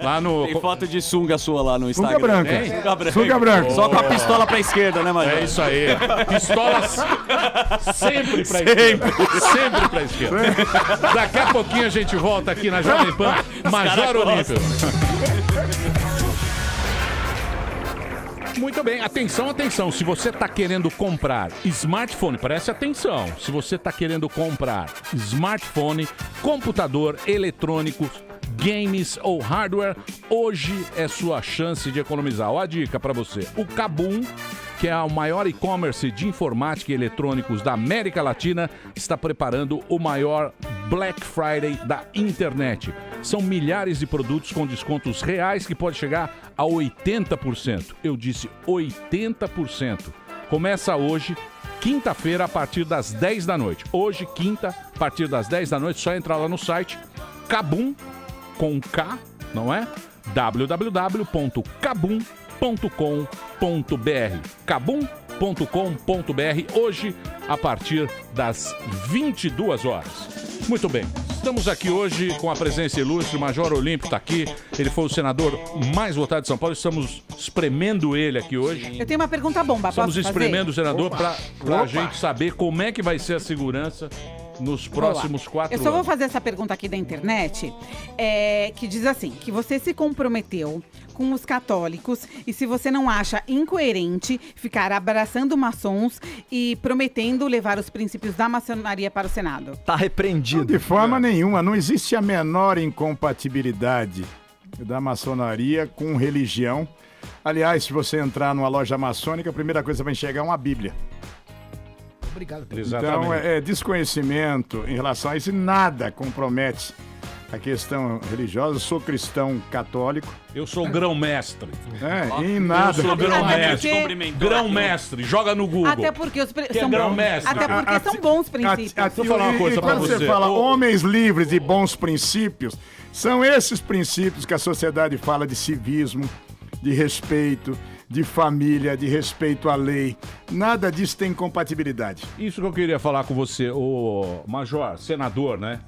Lá no... Tem foto de sunga sua lá no Instagram. Sunga branca. Tem? Sunga branca. Sunga branca. Só com a pistola pra esquerda, né, Major? É isso aí. Pistola sempre pra esquerda. Sempre pra esquerda. Daqui a pouquinho a gente volta aqui na Jovem Pan. Major Olímpio. Muito bem, atenção, atenção. Se você está querendo comprar smartphone, preste atenção. Se você está querendo comprar smartphone, computador, eletrônicos, games ou hardware, hoje é sua chance de economizar. Olha a dica para você. O Kabum, que é o maior e-commerce de informática e eletrônicos da América Latina, está preparando o maior Black Friday da internet. São milhares de produtos com descontos reais que pode chegar a 80%. Eu disse 80%. Começa hoje, quinta-feira, a partir das 10 da noite. Hoje, quinta, a partir das 10 da noite, só entrar lá no site Kabum, com K, não é? www.kabum.com.br kabum.com.br, hoje a partir das 22 horas. Muito bem, estamos aqui hoje com a presença ilustre, o Major Olímpio está aqui, ele foi o senador mais votado de São Paulo, estamos espremendo ele aqui hoje. Eu tenho uma pergunta bomba, Estamos posso espremendo fazer? o senador para a gente saber como é que vai ser a segurança nos próximos 4 anos. Eu só vou fazer essa pergunta aqui da internet, que diz assim, que você se comprometeu com os católicos e se você não acha incoerente ficar abraçando maçons e prometendo levar os princípios da maçonaria para o Senado. Tá repreendido. De forma nenhuma, não existe a menor incompatibilidade da maçonaria com religião. Aliás, se você entrar numa loja maçônica, a primeira coisa que vai enxergar é uma Bíblia. Obrigado. Então, é desconhecimento em relação a isso e nada compromete a questão religiosa. Eu sou cristão católico. Eu sou grão-mestre. Em nada. Eu sou grão-mestre. Grão-mestre, joga no Google. Até porque são grão-mestre. Até porque são bons princípios. Vou falar uma coisa pra quando você. você fala homens livres e bons princípios, são esses princípios que a sociedade fala de civismo, de respeito, de família, de respeito à lei. Nada disso tem compatibilidade. Isso que eu queria falar com você, o Major, senador, né?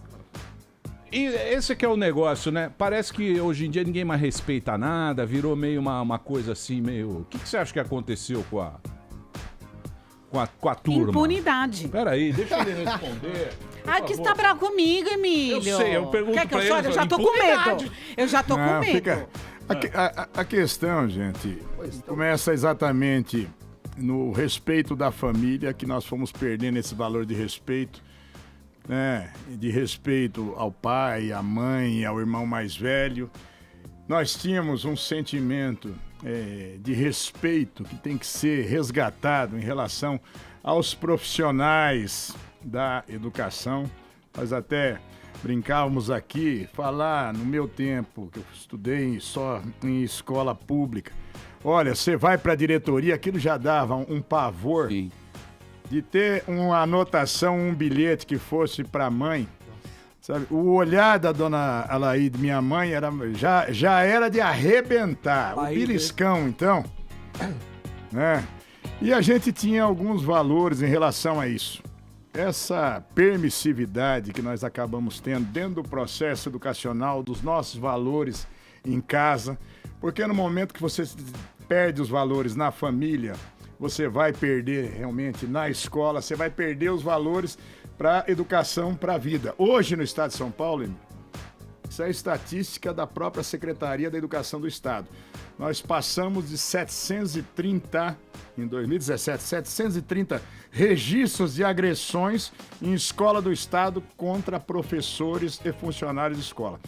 E esse que é o negócio, né? Parece que hoje em dia ninguém mais respeita nada, virou meio uma coisa assim, meio... O que você acha que aconteceu com a turma? Impunidade. Peraí, deixa ele responder. Ai, que está bravo comigo, Emílio. Eu sei, eu pergunto Quer que eu pra chore? ele, Eu já tô com medo. Eu já tô com Não, medo. A questão, gente, começa exatamente no respeito da família, que nós fomos perdendo esse valor de respeito, né? De respeito ao pai, à mãe, ao irmão mais velho. Nós tínhamos um sentimento de respeito que tem que ser resgatado em relação aos profissionais da educação. Nós até brincávamos aqui, falar no meu tempo, que eu estudei só em escola pública. Olha, você vai para a diretoria, aquilo já dava um pavor de ter uma anotação, um bilhete que fosse para a mãe. Sabe? O olhar da dona Alaide, minha mãe, já era de arrebentar. O beliscão, então. Né? E a gente tinha alguns valores em relação a isso. Essa permissividade que nós acabamos tendo dentro do processo educacional, dos nossos valores em casa, porque no momento que você perde os valores na família, você vai perder realmente na escola, você vai perder os valores para a educação, para a vida. Hoje no estado de São Paulo, isso é estatística da própria Secretaria da Educação do Estado. Nós passamos de 730, em 2017, 730 registros de agressões em escola do Estado contra professores e funcionários de escola.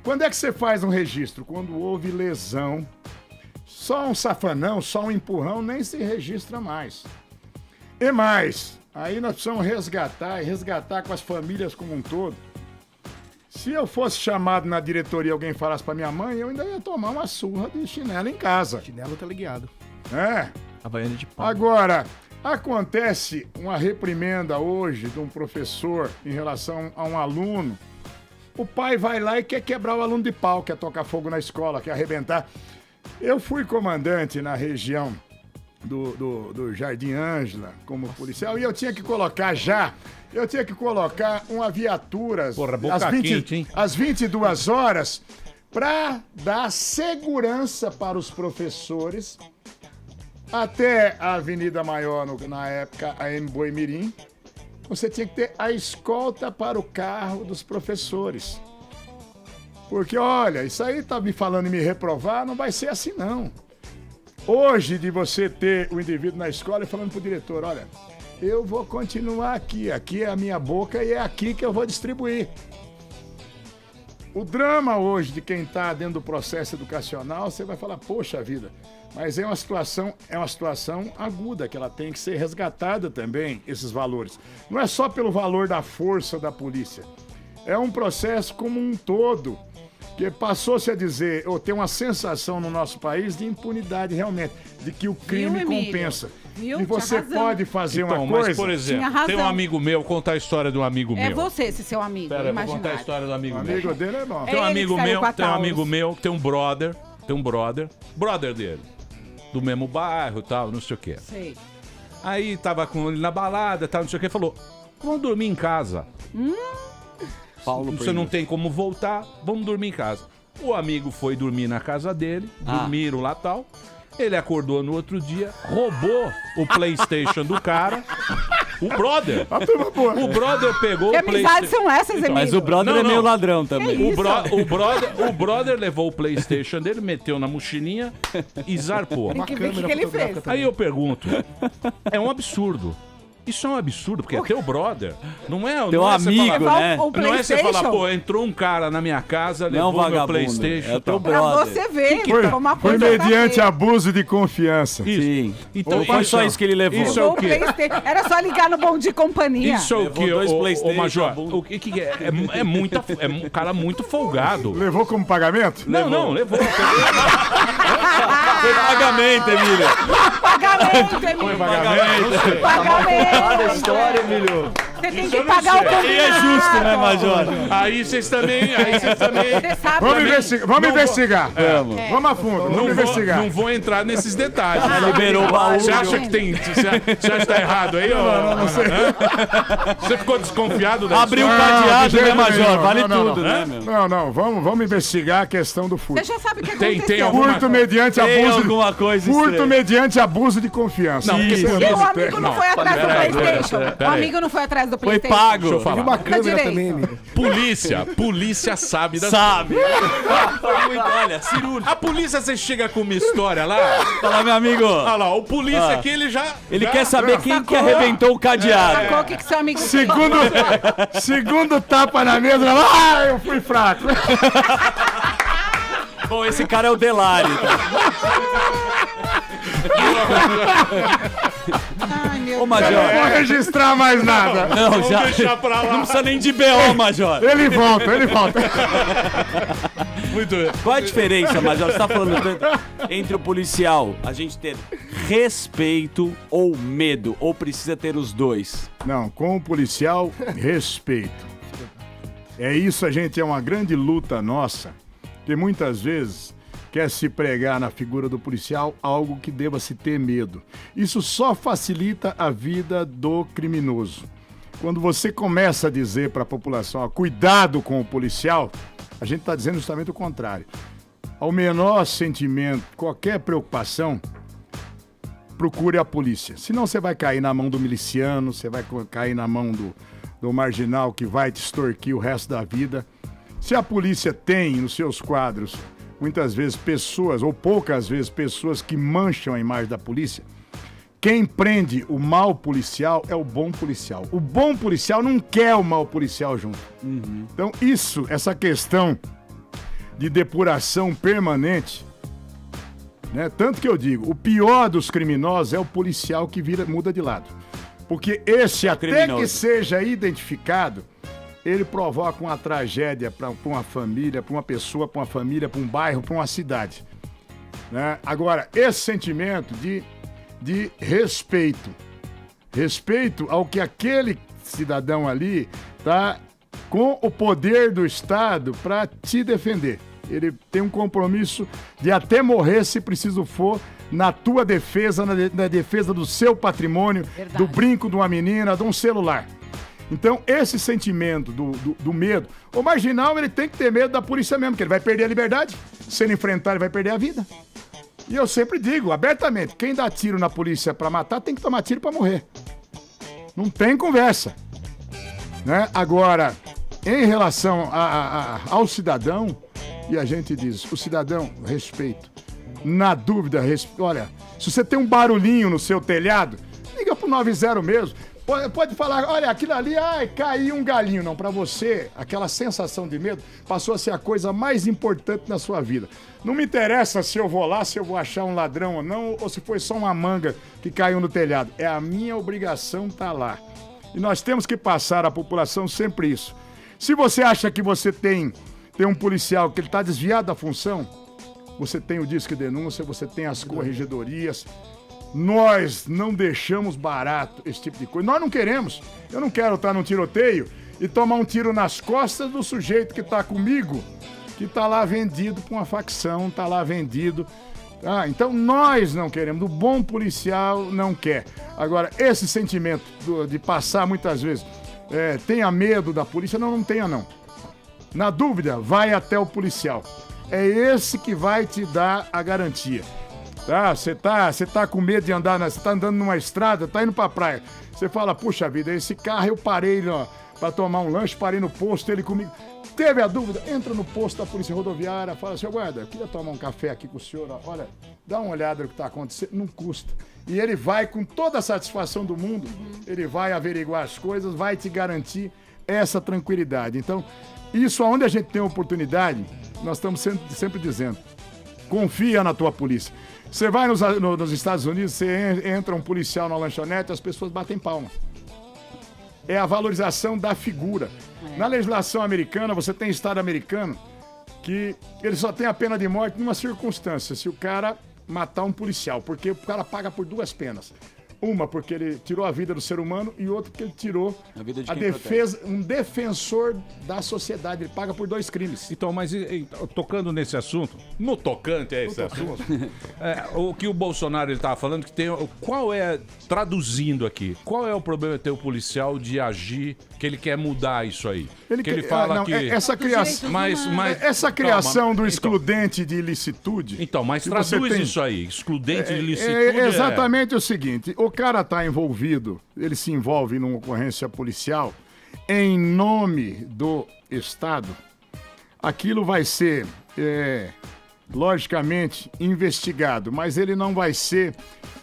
Quando é que você faz um registro? Quando houve lesão. Só um safanão, só um empurrão, nem se registra mais. E mais, aí nós precisamos resgatar com as famílias como um todo. Se eu fosse chamado na diretoria e alguém falasse pra minha mãe, eu ainda ia tomar uma surra de chinelo em casa. Chinelo teleguiado. Havaiana de pau. Agora, acontece uma reprimenda hoje de um professor em relação a um aluno. O pai vai lá e quer quebrar o aluno de pau, quer tocar fogo na escola, quer arrebentar. Eu fui comandante na região do Jardim Ângela como policial e eu tinha que colocar uma viatura às 22 horas para dar segurança para os professores até a Avenida Maior, na época, a M. Boimirim. Você tinha que ter a escolta para o carro dos professores. Porque, olha, isso aí tá me falando em me reprovar, não vai ser assim, não. Hoje, de você ter o indivíduo na escola e falando pro diretor, olha, eu vou continuar aqui é a minha boca e é aqui que eu vou distribuir. O drama hoje de quem tá dentro do processo educacional, você vai falar, poxa vida, mas é uma situação aguda, que ela tem que ser resgatada também, esses valores. Não é só pelo valor da força da polícia, é um processo como um todo, que passou-se a dizer, ou tem uma sensação no nosso país de impunidade realmente, de que o crime compensa. E você pode fazer uma coisa... Mas, por exemplo, tem um amigo meu, contar a história de um amigo meu. É você, esse seu amigo. Pera, eu vou contar a história do amigo meu. O amigo dele é bom. Tem um amigo meu, que tem um brother, brother dele, do mesmo bairro e tal, não sei o quê. Sei. Aí tava com ele na balada, tal, não sei o quê, falou, vamos dormir em casa. Paulo Você não tem como voltar, vamos dormir em casa. O amigo foi dormir na casa dele, dormiram lá tal. Ele acordou no outro dia, roubou o PlayStation do cara. O brother. O brother pegou que o PlayStation. amizades são essas, Emílio? Mas o brother é meio ladrão também. O brother levou o PlayStation dele, meteu na mochilinha e zarpou. Tem que ver o que ele fez. Aí eu pergunto, é um absurdo. Isso é um absurdo, porque é teu brother. Não é teu amigo, né? Não é você falar, pô, entrou um cara na minha casa, levou meu PlayStation. É teu brother. Pra você ver que uma foi coisa mediante abuso de confiança. Isso. Sim. Então, foi só isso que ele levou. Isso é o quê? Era só ligar no bom de companhia. Isso é o quê, ô Major? O que é? É um cara muito folgado. Levou como pagamento? Não, levou. Foi pagamento, Emílio. Foi pagamento. Nada história, Emílio. Você tem que pagar o combinado. Aí é justo, né, Major? Aí vocês também. Você sabe. Vamos investigar. Vamos a fundo. Vamos investigar. Não vou entrar nesses detalhes. Liberou o baú. Você acha que tem. Você acha que tá errado aí? Não sei. Você ficou desconfiado da Abriu o história? cadeado, né, jeito Major? nenhum. Vale Não, tudo, né, meu? Não, vamos investigar a questão do furto. Você já sabe o que Tem aconteceu. alguma- Furto mediante Tem abuso. alguma coisa Furto estranha. mediante abuso de confiança. Não, porque E o amigo não foi atrás do peraí, PlayStation. peraí. O amigo não foi atrás do Foi PlayStation. pago. Deixa eu falar. Uma câmera direita. também, Emílio. Polícia sabe das Sabe. Olha, cirúrgico. A polícia, você chega com uma história lá. Fala, meu amigo. Olha lá, o polícia aqui, ele já. Ele quer saber quem que arrebentou o cadeado. Sacou o que seu amigo fez? Segundo tapa na mesa, eu fui fraco. Bom, esse cara é o Delari. Tá? Ai, meu Ô, Major. Eu não vou registrar mais nada. Não, Vamos já. deixar pra lá. Não precisa nem de BO, Major. Ele volta. Muito bem. Qual a diferença, Major? Você tá falando tanto entre o policial, a gente ter respeito ou medo? Ou precisa ter os dois? Não, com o policial, respeito. É isso, a gente, é uma grande luta nossa, que muitas vezes quer se pregar na figura do policial algo que deva se ter medo. Isso só facilita a vida do criminoso. Quando você começa a dizer para a população, ó, cuidado com o policial, a gente está dizendo justamente o contrário. Ao menor sentimento, qualquer preocupação, procure a polícia. Senão você vai cair na mão do miliciano, você vai cair na mão do marginal que vai te extorquir o resto da vida. Se a polícia tem nos seus quadros, muitas vezes pessoas, ou poucas vezes pessoas que mancham a imagem da polícia, quem prende o mau policial é o bom policial. O bom policial não quer o mau policial junto. Então essa questão de depuração permanente, né? Tanto que eu digo, o pior dos criminosos é o policial que muda de lado. Porque esse, até que seja identificado, ele provoca uma tragédia para uma família, para uma pessoa, para uma família, para um bairro, para uma cidade. Né? Agora, esse sentimento de respeito. Respeito ao que aquele cidadão ali está com o poder do Estado para te defender. Ele tem um compromisso de até morrer, se preciso for, na tua defesa, na defesa do seu patrimônio, do brinco de uma menina, de um celular. Então, esse sentimento do medo, o marginal, ele tem que ter medo da polícia mesmo, porque ele vai perder a liberdade. Se ele enfrentar, ele vai perder a vida. E eu sempre digo, abertamente, quem dá tiro na polícia pra matar, tem que tomar tiro pra morrer. Não tem conversa. Né? Agora, em relação ao cidadão, e a gente diz, o cidadão, respeito. Na dúvida, olha, se você tem um barulhinho no seu telhado, liga pro 90 mesmo. Pode falar, olha, aquilo ali, caiu um galinho. Não, pra você, aquela sensação de medo passou a ser a coisa mais importante na sua vida. Não me interessa se eu vou lá, se eu vou achar um ladrão ou não, ou se foi só uma manga que caiu no telhado. É a minha obrigação estar lá. E nós temos que passar à população sempre isso. Se você acha que você tem um policial que ele está desviado da função, você tem o disque de denúncia, você tem as corregedorias. Nós não deixamos barato esse tipo de coisa. Nós não queremos. Eu não quero estar num tiroteio e tomar um tiro nas costas do sujeito que está comigo, que está lá vendido para uma facção, está lá vendido. Então nós não queremos. O bom policial não quer. Agora, esse sentimento de passar muitas vezes, tenha medo da polícia, não tenha não. Na dúvida, vai até o policial. É esse que vai te dar a garantia. Você tá com medo de andar, você tá andando numa estrada, tá indo pra praia. Você fala, puxa vida, esse carro eu parei pra tomar um lanche, parei no posto, ele comigo. Teve a dúvida? Entra no posto da polícia rodoviária, fala, seu guarda, eu queria tomar um café aqui com o senhor, olha, dá uma olhada no que tá acontecendo, não custa. E ele vai, com toda a satisfação do mundo, ele vai averiguar as coisas, vai te garantir essa tranquilidade. Então, isso aonde a gente tem oportunidade, nós estamos sempre dizendo, confia na tua polícia. Você vai nos Estados Unidos, você entra um policial na lanchonete, as pessoas batem palma. É a valorização da figura. Na legislação americana, você tem estado americano que ele só tem a pena de morte numa circunstância, se o cara matar um policial, porque o cara paga por duas penas. Uma porque ele tirou a vida do ser humano e outra porque ele tirou a defesa, um defensor da sociedade. Ele paga por dois crimes. Então, mas tocando nesse assunto, no tocante a esse assunto, o que o Bolsonaro estava falando, que tem, traduzindo aqui, qual é o problema de ter o policial de agir, que ele quer mudar isso aí? Ele fala que... Essa criação do excludente de ilicitude... Então, mas traduz isso aí, excludente de ilicitude exatamente o seguinte, o cara está envolvido, ele se envolve numa ocorrência policial em nome do Estado, aquilo vai ser, logicamente, investigado, mas ele não vai ser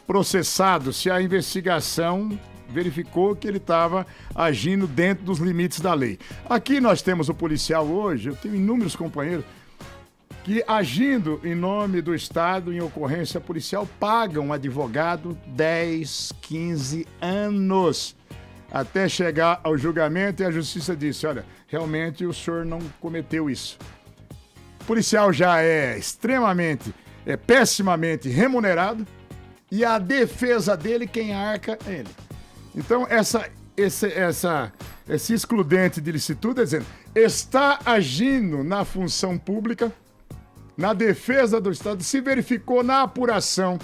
processado se a investigação verificou que ele estava agindo dentro dos limites da lei. Aqui nós temos o policial hoje, eu tenho inúmeros companheiros que, agindo em nome do Estado em ocorrência policial, pagam um advogado 10, 15 anos até chegar ao julgamento, e a justiça disse, olha, realmente o senhor não cometeu isso. O policial já é extremamente, pessimamente remunerado, e a defesa dele, quem arca é ele. Então, esse excludente de licitude é dizendo, está agindo na função pública, na defesa do Estado, se verificou na apuração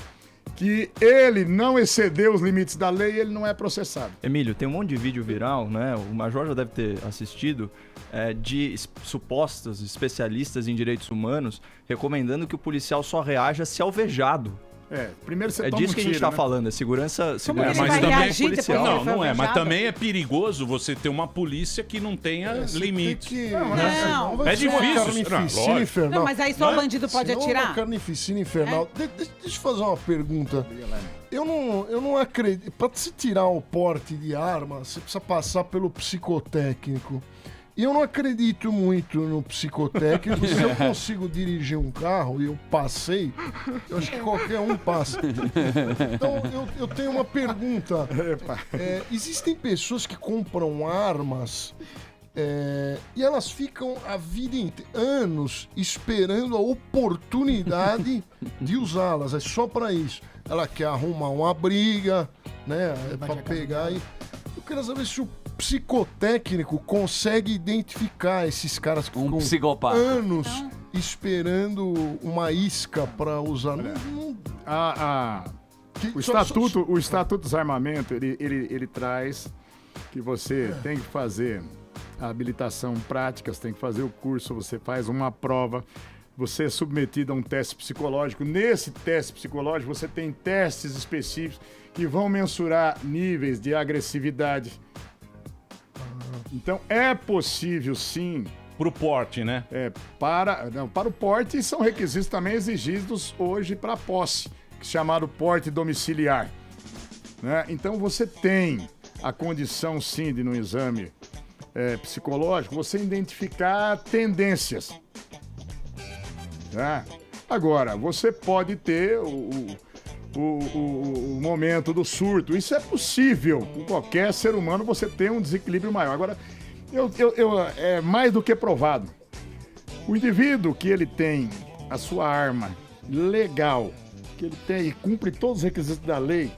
que ele não excedeu os limites da lei, ele não é processado. Emílio, tem um monte de vídeo viral, né? O Major já deve ter assistido, de supostos especialistas em direitos humanos recomendando que o policial só reaja se alvejado. Primeiro você toma disso que a gente tá né? falando, é segurança mas também policial. Não é, mas também é perigoso você ter uma polícia que não tenha limite. Não. É difícil. Carnificina infernal. Não, mas aí só o bandido pode Senão atirar? uma carnificina infernal. Deixa eu fazer uma pergunta. Eu não acredito. Pra se tirar o porte de arma, você precisa passar pelo psicotécnico. E eu não acredito muito no psicotécnico. Se eu consigo dirigir um carro e eu passei, eu acho que qualquer um passa. Então, eu tenho uma pergunta. Existem pessoas que compram armas e elas ficam a vida inteira, anos, esperando a oportunidade de usá-las. É só pra isso. Ela quer arrumar uma briga, né? Pra pegar e... Eu quero saber se o psicotécnico consegue identificar esses caras que ficam psicopata. anos esperando uma isca pra usar. O Estatuto do Desarmamento, ele traz que você tem que fazer a habilitação prática, você tem que fazer o curso, você faz uma prova, você é submetido a um teste psicológico. Nesse teste psicológico, você tem testes específicos que vão mensurar níveis de agressividade. Então, é possível, sim. Pro porte, né? Para o porte, são requisitos também exigidos hoje para posse, chamado porte domiciliar. Né? Então, você tem a condição, sim, de no exame psicológico, você identificar tendências. Tá? Agora, você pode ter o momento do surto. Isso é possível. Com qualquer ser humano você tem um desequilíbrio maior. Agora, é mais do que provado. O indivíduo que ele tem a sua arma legal, que ele tem e cumpre todos os requisitos da lei,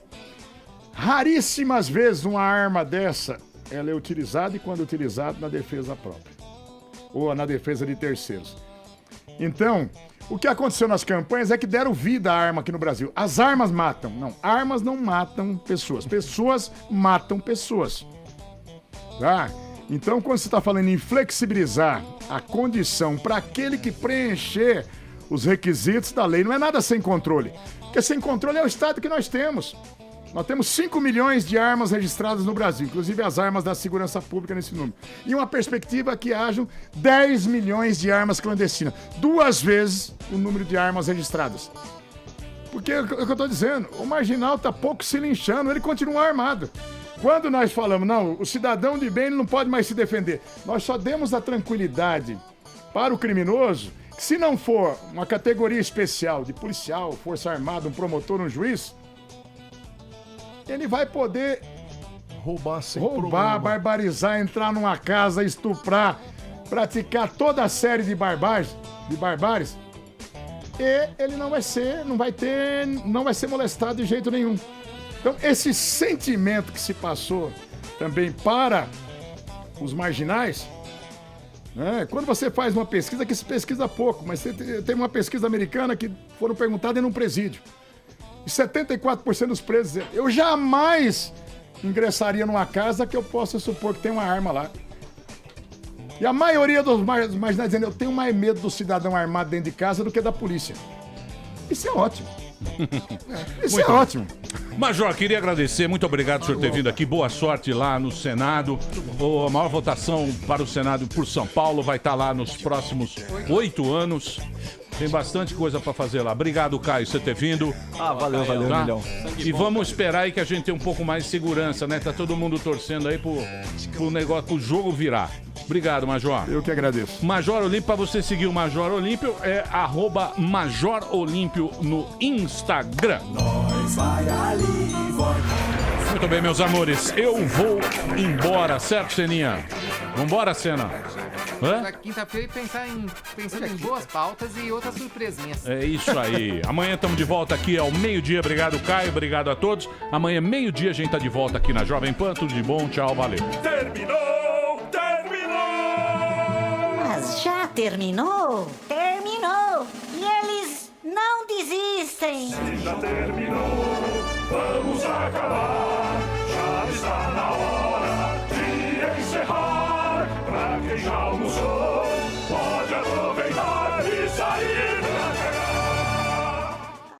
raríssimas vezes uma arma dessa ela é utilizada, e quando utilizada na defesa própria ou na defesa de terceiros. Então, o que aconteceu nas campanhas é que deram vida à arma aqui no Brasil. As armas matam. Não, armas não matam pessoas. Pessoas matam pessoas. Tá? Então, quando você está falando em flexibilizar a condição para aquele que preencher os requisitos da lei, não é nada sem controle. Porque sem controle é o estado que nós temos. Nós temos 5 milhões de armas registradas no Brasil, inclusive as armas da segurança pública nesse número. E uma perspectiva que hajam 10 milhões de armas clandestinas. 2 vezes o número de armas registradas. Porque é o que eu estou dizendo, o marginal está pouco se linchando, ele continua armado. Quando nós falamos, não, o cidadão de bem ele não pode mais se defender, nós só demos a tranquilidade para o criminoso, que se não for uma categoria especial de policial, força armada, um promotor, um juiz, ele vai poder roubar, barbarizar, entrar numa casa, estuprar, praticar toda a série de barbáries, e ele não vai ser molestado de jeito nenhum. Então, esse sentimento que se passou também para os marginais, né? Quando você faz uma pesquisa, que se pesquisa pouco, mas tem uma pesquisa americana que foram perguntadas em um presídio. E 74% dos presos dizem, eu jamais ingressaria numa casa que eu possa supor que tem uma arma lá. E a maioria dos marginais dizendo, eu tenho mais medo do cidadão armado dentro de casa do que da polícia. Isso é ótimo. Isso é ótimo. Major, queria agradecer, muito obrigado por senhor ter vindo aqui, boa sorte lá no Senado. A maior votação para o Senado por São Paulo vai estar lá nos próximos 8 anos. Tem bastante coisa pra fazer lá. Obrigado, Caio, você ter vindo. Valeu, tá? Milhão. E vamos esperar aí que a gente tenha um pouco mais de segurança, né? Tá todo mundo torcendo aí pro negócio, pro jogo virar. Obrigado, Major. Eu que agradeço. Major Olímpio, pra você seguir o Major Olímpio, é @Major Olímpio no Instagram. Nós vai ali, vai. Muito bem, meus amores, eu vou embora, certo, Seninha? Vambora, Sena? Na quinta-feira pensando em boas pautas e outras surpresinhas. É isso aí. Amanhã estamos de volta aqui ao meio-dia. Obrigado, Caio. Obrigado a todos. Amanhã, meio-dia, a gente tá de volta aqui na Jovem Pan. Tudo de bom. Tchau, valeu. Terminou! Mas já terminou? Terminou! E eles não desistem! Se já terminou, vamos acabar. Já está na hora de encerrar. Pra quem já almoçou.